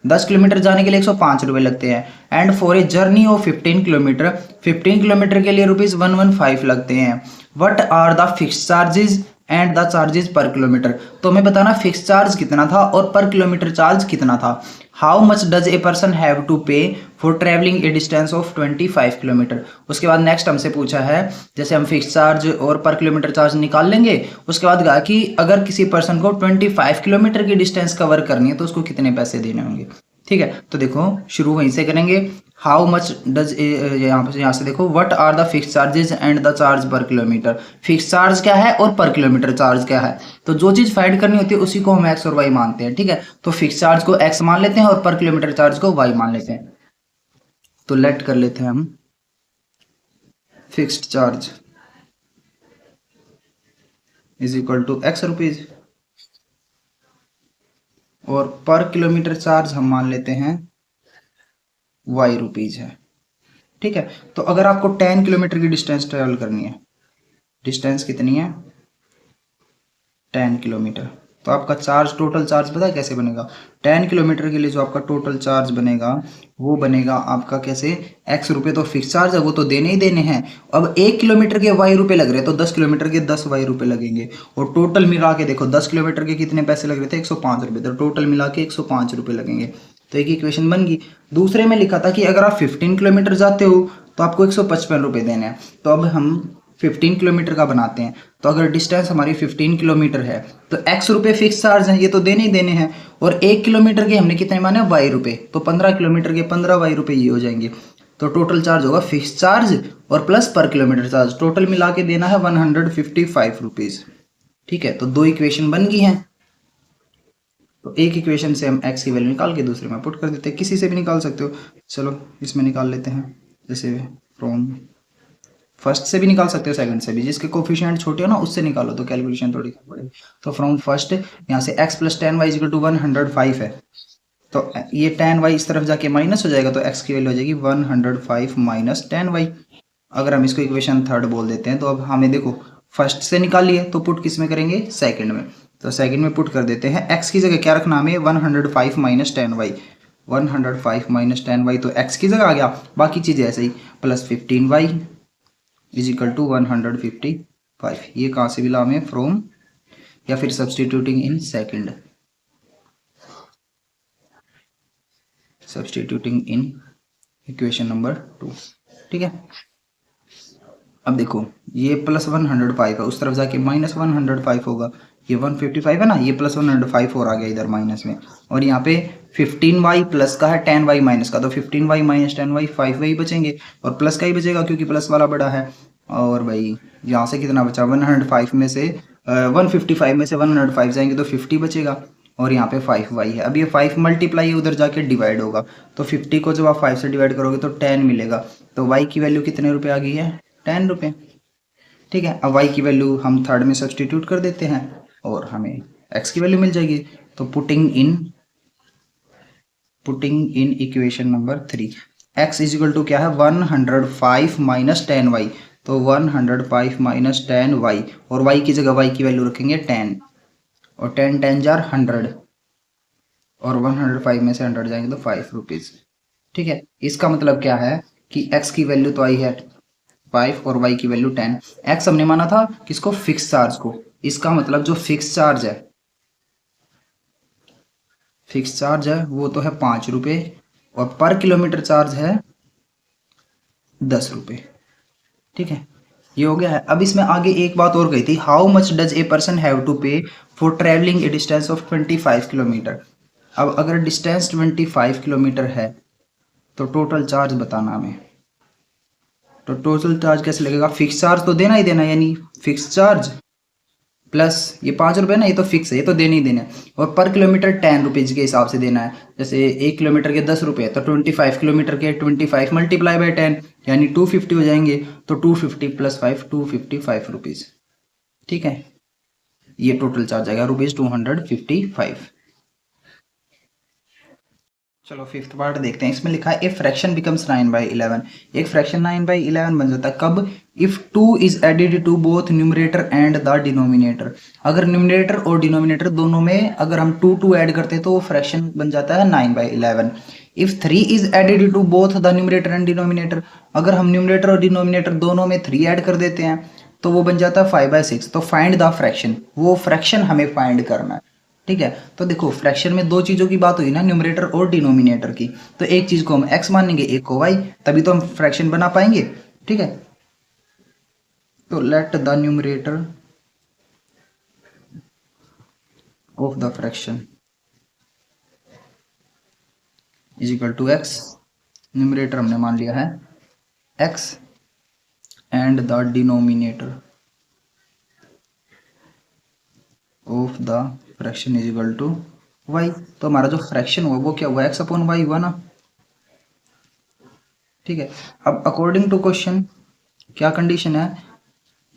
[SPEAKER 1] 10 kilometre जाने के लिए 105 रुपए लगते हैं। And for a journey of 15 kilometre, 15 kilometre के लिए ₹115 लगते हैं। What are the fix charges and the charges per kilometre, तो हमें बताना फिक्स चार्ज कितना था और पर किलोमीटर चार्ज कितना था। How much does a person have to pay for travelling a distance of 25 kilometre. उसके बाद नेक्स्ट हमसे पूछा है, जैसे हम फिक्स चार्ज और पर किलोमीटर चार्ज निकाल लेंगे, उसके बाद कहा कि अगर किसी पर्सन को 25 किलोमीटर की डिस्टेंस कवर करनी है तो उसको कितने पैसे देने होंगे। ठीक है, तो देखो शुरू वहीं से करेंगे, हाउ मच डज, यहाँ से देखो what are the fix charges and the charge per kilometre, fix charge क्या है और पर किलोमीटर चार्ज क्या है। तो जो चीज फाइंड करनी होती है उसी को हम एक्स और वाई मानते हैं। ठीक है, तो फिक्स चार्ज को एक्स मान लेते हैं और पर किलोमीटर चार्ज को वाई मान लेते हैं। तो लेट कर लेते हैं हम fixed charge is equal to x rupees, और पर किलोमीटर चार्ज हम मान लेते हैं वाई रुपीज है। ठीक है। तो अगर आपको 10 किलोमीटर की डिस्टेंस ट्रेवल करनी है, डिस्टेंस कितनी है 10 किलोमीटर, तो आपका चार्ज, टोटल चार्ज पता है कैसे बनेगा? 10 किलोमीटर के लिए जो आपका टोटल चार्ज बनेगा वो बनेगा आपका कैसे, एक्स रुपये तो फिक्स चार्ज है, वो तो देने ही देने हैं। अब 1 किलोमीटर के वाई रुपये लग रहे हैं तो 10 किलोमीटर के 10 वाई रुपये लगेंगे। और टोटल मिला के देखो 10 किलोमीटर के कितने पैसे लग रहे थे, 105 रुपये, तो टोटल मिला के 105 रुपये लगेंगे। तो एक इक्वेशन बन गई। दूसरे में लिखा था कि अगर आप 15 किलोमीटर जाते हो तो आपको 155 रुपये देने हैं। तो अब हम 15 किलोमीटर का बनाते हैं। तो अगर डिस्टेंस हमारी 15 किलोमीटर है तो एक्स रुपये फिक्स चार्ज हैं, ये तो देने ही देने हैं। और 1 किलोमीटर के हमने कितने माने, वाई रुपये, तो 15 किलोमीटर के 15 वाई रुपये ये हो जाएंगे। तो टोटल चार्ज होगा फिक्स चार्ज और प्लस पर किलोमीटर चार्ज, टोटल मिला के देना है 155 रुपीज़। ठीक है, तो दो इक्वेशन बन गई हैं। तो एक इक्वेशन से हम एक्स की वैल्यू निकाल के दूसरे में पुट कर देते हैं, किसी से भी निकाल सकते हो। चलो इसमें निकाल लेते हैं, जैसे फ्रॉम फर्स्ट से भी निकाल सकते हो, सेकंड से भी, जिसके कोफिशिएंट छोटे हो ना उससे निकालो तो कैलकुलेशन थोड़ी कम पड़ेगी। तो फ्रॉम फर्स्ट यहाँ से x plus 10y equal to 105 है, तो ये 10y इस तरफ जाके माइनस हो जाएगा, तो x की वैल्यू हो जाएगी 105 माइनस 10y। अगर हम इसको इक्वेशन थर्ड बोल देते हैं, तो अब हमें देखो फर्स्ट से निकालिए तो पुट किस में करेंगे, सेकंड में। तो सेकंड में पुट कर देते हैं, x की जगह क्या रखना हमें, 105 माइनस 10y, 105 माइनस 10y, तो x की जगह आ गया, बाकी चीज़ें ऐसे ही, plus 15y is equal to 155। ये कहाँ से मिला हमें, फ्रॉम, या फिर substituting in second, substituting in equation number 2। ठीक है, अब देखो ये प्लस 105 है, उस तरफ जाके माइनस 105 होगा, ये 155 है ना, ये प्लस 105 और आ गया इधर माइनस में। और यहाँ पे 15y प्लस का है, 10y माइनस का, तो 15y माइनस 10y 5y बचेंगे, और प्लस का ही बचेगा क्योंकि प्लस वाला बड़ा है। और भाई यहाँ से कितना बचा, 105 में से 155 में से 105 जाएंगे तो 50 बचेगा, और यहाँ पे 5y है। अब ये 5 मल्टीप्लाई उधर जाके डिवाइड होगा, तो 50 को जब आप 5 से डिवाइड करोगे तो 10 मिलेगा। तो y की वैल्यू कितने रुपए आ गई है, 10 रुपये। ठीक है, अब y की वैल्यू हम थर्ड में सब्सटीट्यूट कर देते हैं और हमें x की वैल्यू मिल जाएगी। तो putting in equation number 3, x is equal to क्या है, 105 माइनस 10y, तो 105 माइनस 10y, और y की जगह y की वैल्यू रखेंगे 10, और 10 10 जार 100, और 105 में से 100 जाएंगे तो 5 रुपीज़। ठीक है, इसका मतलब क्या है कि x की वैल्यू तो आई है 5 और y की वैल्यू 10। x हमने माना था किसको, फिक्स चार्ज को, इसका मतलब जो फिक्स चार्ज है, फिक्स चार्ज है वो तो है 5 रुपये, और पर किलोमीटर चार्ज है 10 रुपये। ठीक है, ये हो गया है। अब इसमें आगे एक बात और गई थी, how much does a person have to pay for travelling a distance of 25 kilometre. अब अगर डिस्टेंस 25 किलोमीटर है तो टोटल चार्ज बताना हमें। तो टोटल चार्ज कैसे लगेगा, फिक्स चार्ज तो देना ही देना, यानी फिक्स चार्ज प्लस ये 5 रुपये ना, ये तो फिक्स है, ये तो देने ही देना है, और पर किलोमीटर 10 रुपीज़ के हिसाब से देना है। जैसे 1 किलोमीटर के 10 रुपये, तो 25 किलोमीटर के 25 मल्टीप्लाई बाई 10 यानी 250 हो जाएंगे, तो 250 प्लस 5 255 रुपीज़। ठीक है, ये टोटल चार्ज आएगा रुपीज़ 255। चलो फिफ्थ पार्ट देखते हैं। इसमें लिखा है ए फ्रैक्शन बिकम्स 9/11, एक फ्रैक्शन 9/11 बन जाता है कब, if 2 is added to both numerator and the denominator. अगर न्यूमरेटर और डिनोमिनेटर दोनों में अगर हम 2 ऐड करते हैं तो वो फ्रैक्शन बन जाता है 9/11। If 3 is added to both the numerator and denominator, अगर हम न्यूमरेटर और डिनोमिनेटर दोनों में 3 ऐड कर देते हैं तो वो बन जाता है 5/6। तो फाइंड द फ्रैक्शन, वो फ्रैक्शन हमें फाइंड करना है। ठीक है, तो देखो फ्रैक्शन में दो चीज़ों की बात हुई ना, न्यूमरेटर और डिनोमिनेटर की, तो एक चीज़ को हम x मानेंगे, एक को y, तभी तो हम फ्रैक्शन बना पाएंगे। ठीक है, तो let the numerator of the fraction is equal to x, numerator हमने मान लिया है x, and the denominator of the fraction is equal to y। तो हमारा जो फ्रैक्शन हुआ वो क्या हुआ, x अपॉन y हुआ ना। ठीक है, अब अकॉर्डिंग टू क्वेश्चन क्या कंडीशन है,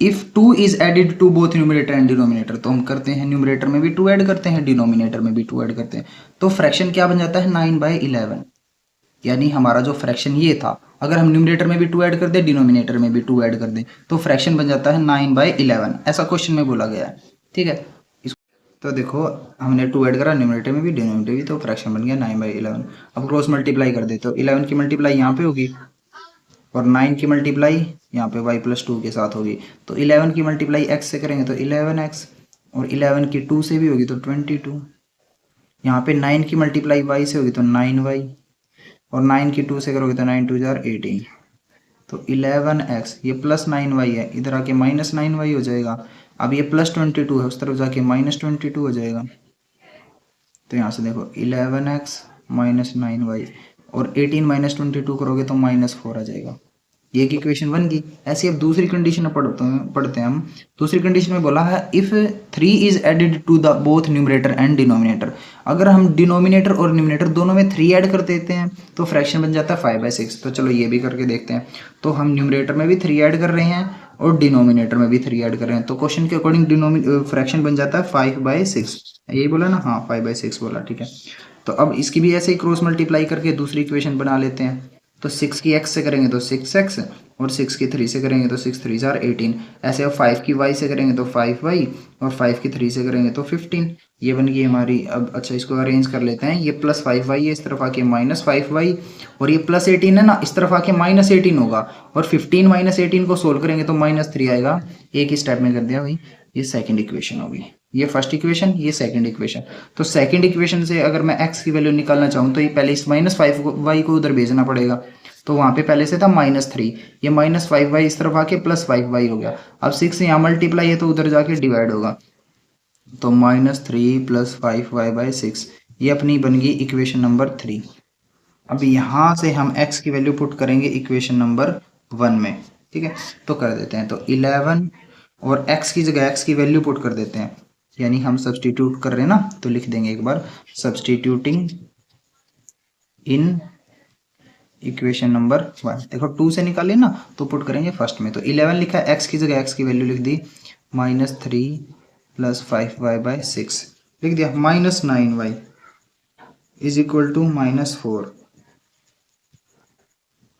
[SPEAKER 1] if 2 is added to both numerator and denominator, तो हम करते हैं न्यूमरेटर में भी 2 ऐड करते हैं, डिनोमिनेटर में भी 2 ऐड करते हैं, तो फ्रैक्शन क्या बन जाता है 9/11। यानी हमारा जो फ्रैक्शन ये था, अगर हम न्यूमरेटर में भी 2 ऐड कर दें, डिनोमिनेटर में भी 2 ऐड कर दें, तो फ्रैक्शन बन जाता है 9/11। ऐसा क्वेश्चन में बोला गया है, ठीक है। तो देखो हमने 2 ऐड करा न्यूमरेटर में भी डिनोमिनेटर में भी, तो फ्रैक्शन बन गया 9/11। अब क्रॉस मल्टीप्लाई कर दे तो 11 की मल्टीप्लाई यहाँ पे होगी और 9 की मल्टीप्लाई यहाँ पे y+2 के साथ होगी। तो 11 की मल्टीप्लाई x से करेंगे तो 11x, और 11 की 2 से भी होगी तो 22। यहाँ पे 9 की मल्टीप्लाई y से होगी तो 9y, और 9 की 2 से करोगे तो 9 2 जार 18। तो 11x ये +9y है, इधर आके -9y हो जाएगा। अब ये +22 है, उस तरफ जाके -22 हो जाएगा। तो यहाँ से देखो 11x -9y, और 18 - 22 करोगे तो -4 आ जाएगा। ये एक इक्वेशन बन गई। ऐसी अब दूसरी कंडीशन पढ़ते हैं हम। दूसरी कंडीशन में बोला है if 3 is added to the both numerator and denominator. अगर हम डिनोमिनेटर और न्यूमरेटर दोनों में 3 ऐड कर देते हैं तो फ्रैक्शन बन जाता है 5/6। तो चलो ये भी करके देखते हैं। तो हम न्यूमरेटर में भी 3 ऐड कर रहे हैं और डिनोमिनेटर में भी 3 ऐड कर रहे हैं, तो क्वेश्चन के अकॉर्डिंग फ्रैक्शन बन जाता है 5/6। यही बोला ना, हाँ 5/6 बोला, ठीक है। तो अब इसकी भी ऐसे ही क्रॉस मल्टीप्लाई करके दूसरी इक्वेशन बना लेते हैं। तो 6 की x से करेंगे तो 6x, और 6 की 3 से करेंगे तो 6 3 जार 18। ऐसे अब 5 की y से करेंगे तो 5y, और 5 की 3 से करेंगे तो 15। ये बन गई हमारी। अब अच्छा इसको अरेंज कर लेते हैं। ये +5y है, इस तरफ आके -5y, और ये +18 है ना, इस तरफ आके -18 होगा, और 15 - 18 को सोल्व करेंगे तो -3 आएगा। एक ही स्टेप में कर दिया भाई। ये सेकंड इक्वेशन होगी, ये फर्स्ट इक्वेशन, ये सेकंड इक्वेशन। तो सेकंड इक्वेशन से अगर मैं x की वैल्यू निकालना चाहूँ तो ये पहले इस -5y को उधर भेजना पड़ेगा। तो वहाँ पे पहले से था -3, ये -5y इस तरफ आके +5y हो गया। अब 6 यहाँ मल्टीप्लाई है तो उधर जाके डिवाइड होगा, तो -3 + 5y/6, ये अपनी बन गई इक्वेशन नंबर 3। अब यहाँ से हम x की वैल्यू पुट करेंगे इक्वेशन नंबर 1 में, ठीक है। तो कर देते हैं, तो 11 और x की जगह x की वैल्यू पुट कर देते हैं, यानी हम सब्सटीट्यूट कर रहे हैं ना, तो लिख देंगे एक बार सब्सटीट्यूटिंग इन इक्वेशन नंबर 1। देखो 2 से निकाले ना, तो पुट करेंगे फर्स्ट में। तो 11 लिखा है, x की जगह x की वैल्यू लिख दी -3 + 5y/6 लिख दिया, -9y इज इक्वल टू -4,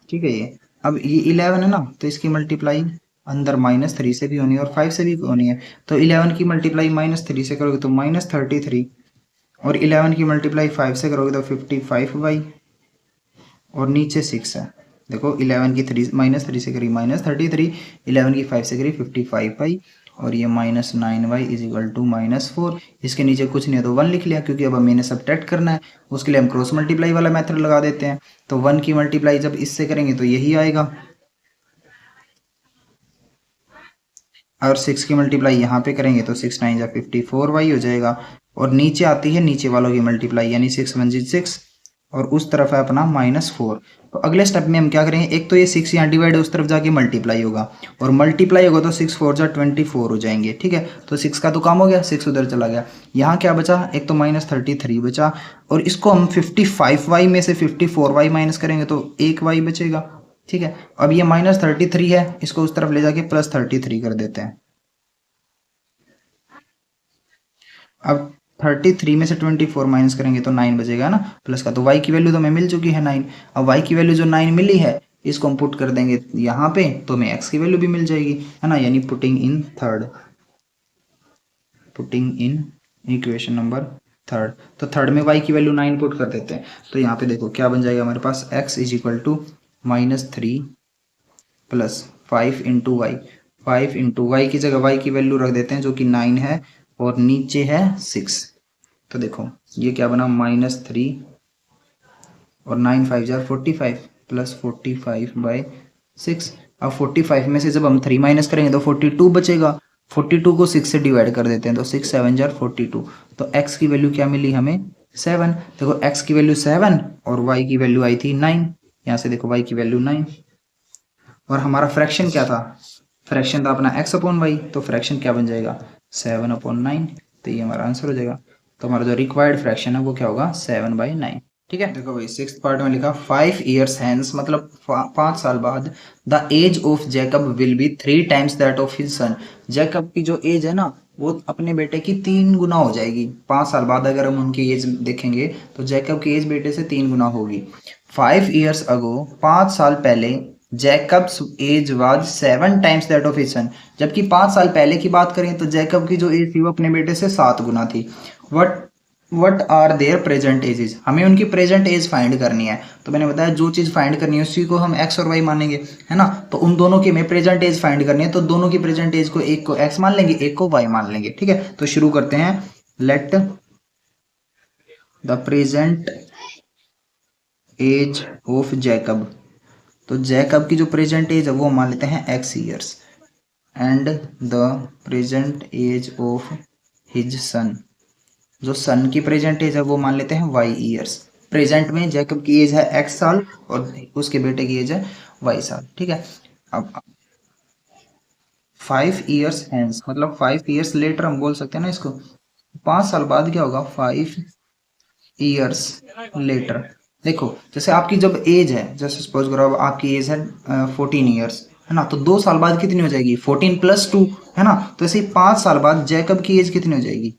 [SPEAKER 1] ठीक है। ये अब ये 11 है ना, तो इसकी मल्टीप्लाई अंदर -3 से भी होनी है और 5 से भी होनी है। तो 11 की मल्टीप्लाई -3 से करोगे तो -33, और 11 की मल्टीप्लाई 5 से करोगे तो 55y, और नीचे 6 है। देखो 11 की -3 से करी -33, 11 की 5 से करी 55y, और ये -9y इज इक्वल टू -4। इसके नीचे कुछ नहीं है तो 1 लिख लिया, क्योंकि अब हमें इन्हें सब्ट्रैक्ट करना है। उसके लिए हम क्रॉस मल्टीप्लाई वाला मेथड लगा देते हैं। तो 1 की मल्टीप्लाई जब इससे करेंगे तो यही आएगा, और 6 की मल्टीप्लाई यहाँ पे करेंगे तो 6 9 जा 54y हो जाएगा। और नीचे आती है नीचे वालों की मल्टीप्लाई, यानी 6 1 6, और उस तरफ है अपना -4। तो अगले स्टेप में हम क्या करेंगे, एक तो ये 6 यहाँ डिवाइड है, उस तरफ जाके मल्टीप्लाई होगा, और मल्टीप्लाई होगा तो 6 4 जा 24 हो जाएंगे, ठीक है। तो 6 का तो काम हो गया, 6 उधर चला गया। यहाँ क्या बचा, एक तो -33 बचा, और इसको हम 55y में से 54y माइनस करेंगे तो 1y बचेगा, ठीक है। अब ये -33 है, इसको उस तरफ ले जाके +33 कर देते हैं। अब 33 में से 24 माइनस करेंगे तो 9 बचेगा ना, प्लस का। तो y की वैल्यू तो हमें मिल चुकी है 9। अब y की वैल्यू जो 9 मिली है, इसको हम पुट कर देंगे यहाँ पे, तो हमें x की वैल्यू भी मिल जाएगी, है ना। यानी पुटिंग इन इक्वेशन नंबर 3। तो थर्ड में y की वैल्यू 9 पुट कर देते हैं। तो यहाँ पे देखो क्या बन जाएगा हमारे पास, x is equal to -3 + 5 × y। 5 × y की जगह y की वैल्यू रख देते हैं जो कि 9 है, और नीचे है 6। तो देखो ये क्या बना, -3 और 9 5 जार 45 + 45/6। अब 45 में से जब हम 3 माइनस करेंगे तो 42 बचेगा। 42 को 6 से डिवाइड कर देते हैं, तो 6 7 जार 42। तो x की वैल्यू क्या मिली हमें, 7। देखो x की वैल्यू 7 और y की वैल्यू आई थी 9। यहाँ से देखो y की वैल्यू 9, और हमारा फ्रैक्शन क्या था, फ्रैक्शन था अपना x/y। तो फ्रैक्शन क्या बन जाएगा, 7/9। तो ये हमारा आंसर हो जाएगा। तो हमारा जो रिक्वायर्ड फ्रैक्शन है वो क्या होगा, 7/9, ठीक है। देखो भाई 6th पार्ट में लिखा 5 years hence, मतलब 5 साल बाद, the age of Jacob will be 3 times that of his son. Jacob की जो एज है ना, वो अपने बेटे की 3 गुना हो जाएगी। 5 साल बाद अगर हम उनकी एज देखेंगे तो जैकब की एज बेटे से 3 गुना होगी। 5 years ago, 5 साल पहले, Jacob's age was 7 times that of his son. जबकि 5 साल पहले की बात करें तो जैकब की जो एज थी वो अपने बेटे से 7 गुना थी। What what are their present ages, हमें उनकी प्रेजेंट एज फाइंड करनी है। तो मैंने बताया जो चीज़ फाइंड करनी है उसी को हम एक्स और वाई मानेंगे, है ना। तो उन दोनों की हमें प्रेजेंट एज फाइंड करनी है, तो दोनों की प्रेजेंट एज को, एक को एक्स मान लेंगे, एक को वाई मान लेंगे, ठीक है। तो शुरू करते हैं। Let the present age of Jacob, तो जैकब की जो प्रेजेंट एज है वो मान लेते हैं x years, and the present age of his son, जो सन की प्रेजेंट एज है वो मान लेते हैं वाई ईयर्स। प्रेजेंट में जैकब की एज है एक्स साल और उसके बेटे की एज है वाई साल, ठीक है। अब 5 years हैंस मतलब 5 years लेटर हम बोल सकते हैं ना इसको। 5 साल बाद क्या होगा, 5 years लेटर। देखो जैसे आपकी जब एज है, जैसे सपोज करो अब आपकी एज है 14 years, है ना। तो 2 साल बाद कितनी हो जाएगी, 14 + 2, है ना। तो ऐसे 5 साल बाद जैकब की एज कितनी हो जाएगी,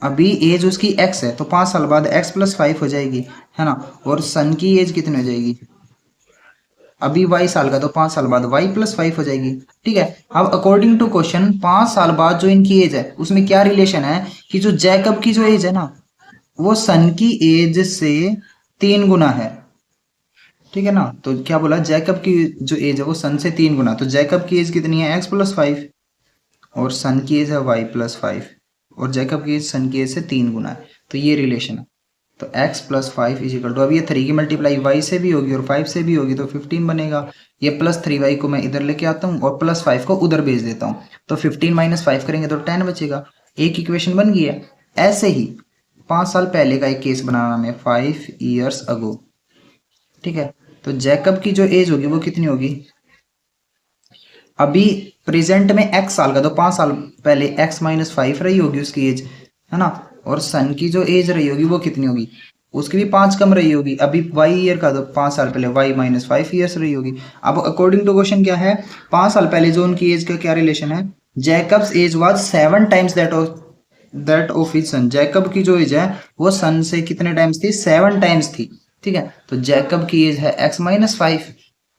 [SPEAKER 1] अभी एज उसकी एक्स है तो 5 साल बाद x + 5 हो जाएगी, है ना। और सन की एज कितनी हो जाएगी, अभी वाई साल का तो 5 साल बाद y + 5 हो जाएगी, ठीक है। अब अकॉर्डिंग टू क्वेश्चन 5 साल बाद जो इनकी एज है उसमें क्या रिलेशन है कि जो जैकब की जो एज है ना वो सन की एज से 3 गुना है, ठीक है ना। तो क्या बोला, जैकब की जो एज है वो सन से 3 गुना, तो जैकब की एज कितनी है, x + 5, और सन की एज है y + 5, और जैकब की एज सन की एज से 3 गुना है, तो ये रिलेशन है। तो x + 5 इजिकल टू, अब ये 3 की मल्टीप्लाई y से भी होगी और 5 से भी होगी तो 15 बनेगा। ये +3y को मैं इधर लेके आता हूँ और +5 को उधर भेज देता हूँ, तो 15 - 5 करेंगे तो 10 बचेगा। एक इक्वेशन बन गई है। ऐसे ही 5 साल पहले का एक केस बनाना हमें, 5 years अगो, ठीक है। तो जैकब की जो एज होगी वो कितनी होगी, अभी प्रेजेंट में x साल का तो 5 साल पहले x - 5 रही होगी उसकी एज, है ना। और सन की जो एज रही होगी वो कितनी होगी, उसकी भी 5 कम रही होगी। अभी y ईयर का तो 5 साल पहले y - 5 ईयर्स रही होगी। अब अकॉर्डिंग टू क्वेश्चन क्या है, 5 साल पहले जो उनकी एज का क्या रिलेशन है, Jacob's age was 7 times that of his son. Jacob की जो एज है वो सन से कितने टाइम्स थी, 7 टाइम्स थी, ठीक है। तो जैकब की एज है x - 5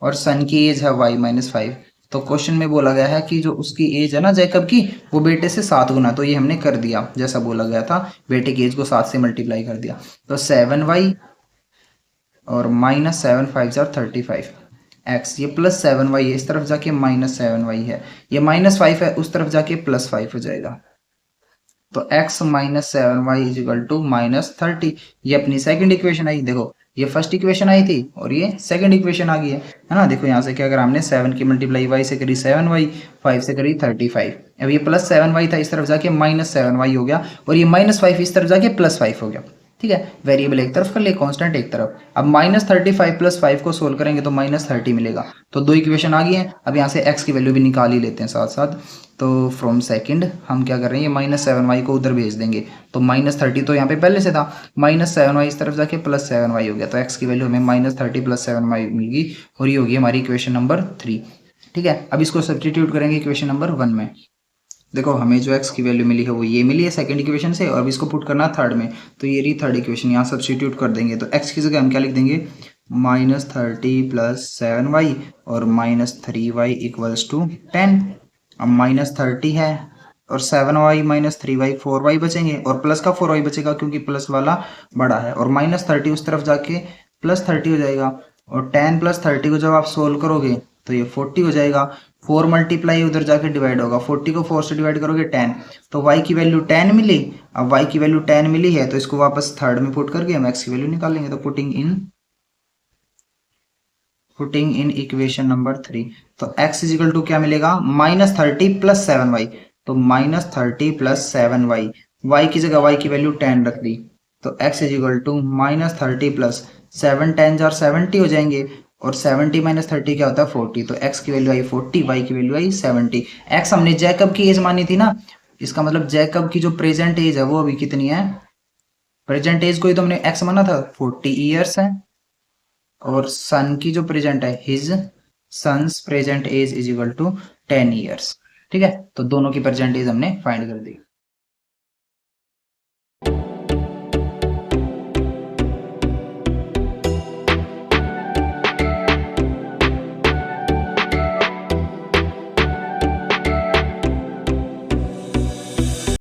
[SPEAKER 1] और सन की एज है y - 5। तो क्वेश्चन में बोला गया है कि जो उसकी एज है ना जैकब की, वो बेटे से 7 गुना, तो ये हमने कर दिया जैसा बोला गया था, बेटे की एज को 7 से मल्टीप्लाई कर दिया। तो 7y और -7 × 5 = 35 x, ये +7y है, इस तरफ जाके -7y है, ये -5 है उस तरफ जाके +5 हो जाएगा। तो x - 7y = -30, ये अपनी सेकंड इक्वेशन आई। देखो ये फर्स्ट इक्वेशन आई थी और ये सेकंड इक्वेशन आ गई है ना। देखो यहाँ से क्या करा हमने, 7 की मल्टीप्लाई y से करी 7y, 5 से करी 35। अब ये +7y था, इस तरफ जाके -7y हो गया, और ये -5 इस तरफ जाके +5 हो गया, ठीक है। वेरिएबल एक तरफ कर ले, कांस्टेंट एक तरफ। अब -35 + 5 को सोल्व करेंगे तो -30 मिलेगा। तो दो इक्वेशन आ गई हैं। अब यहाँ से x की वैल्यू भी निकाल ही लेते हैं साथ साथ। तो फ्रॉम सेकंड हम क्या कर रहे हैं, ये -7y को उधर भेज देंगे, तो -30 तो यहाँ पे पहले से था, -7y इस तरफ जाके +7y हो गया, तो x की वैल्यू हमें -30 + 7y मिलेगी, और ये होगी हमारी इक्वेशन नंबर 3, ठीक है। अब इसको सब्सटीट्यूट करेंगे इक्वेशन नंबर 1 में। देखो हमें जो x की वैल्यू मिली है वो ये मिली है सेकंड इक्वेशन से, और अब इसको पुट करना थर्ड में, तो ये रही थर्ड इक्वेशन, यहाँ सब्सटीट्यूट कर देंगे। तो x की जगह हम क्या लिख देंगे, -30 + 7y और -3y = 10। अब -30 है और 7y - 3y 4y बचेंगे, और प्लस का 4y बचेगा क्योंकि प्लस वाला बड़ा है, और -30 उस तरफ जाके +30 हो जाएगा, और 10 + 30 को जब आप सोल्व करोगे तो ये 40 हो जाएगा। 4 मल्टीप्लाई उधर जाके डिवाइड होगा, 40 को 4 से डिवाइड करोगे 10, तो y की वैल्यू 10 मिली। अब y की वैल्यू 10 मिली है तो इसको वापस थर्ड में पुट करके हम x की वैल्यू निकालेंगे। तो पुटिंग इन इक्वेशन नंबर 3, तो x इजिकल टू क्या मिलेगा, -30 + 7y, तो -30 + 7y, y की जगह y की वैल्यू 10 रख दी, तो x इजिकल टू -30 + 7 10 जार 70 हो जाएंगे, और 70 - 30 क्या होता है 40, तो x की वैल्यू आई 40, y की वैल्यू आई 70। x हमने जैकब की एज मानी थी ना, इसका मतलब जैकब की जो प्रेजेंट एज है वो अभी कितनी है, प्रेजेंट एज को ही तो हमने x माना था, 40 ईयर्स है, और सन की जो प्रेजेंट है, his son's present age = 10 years, ठीक है। तो दोनों की प्रेजेंट एज हमने फाइंड कर दी।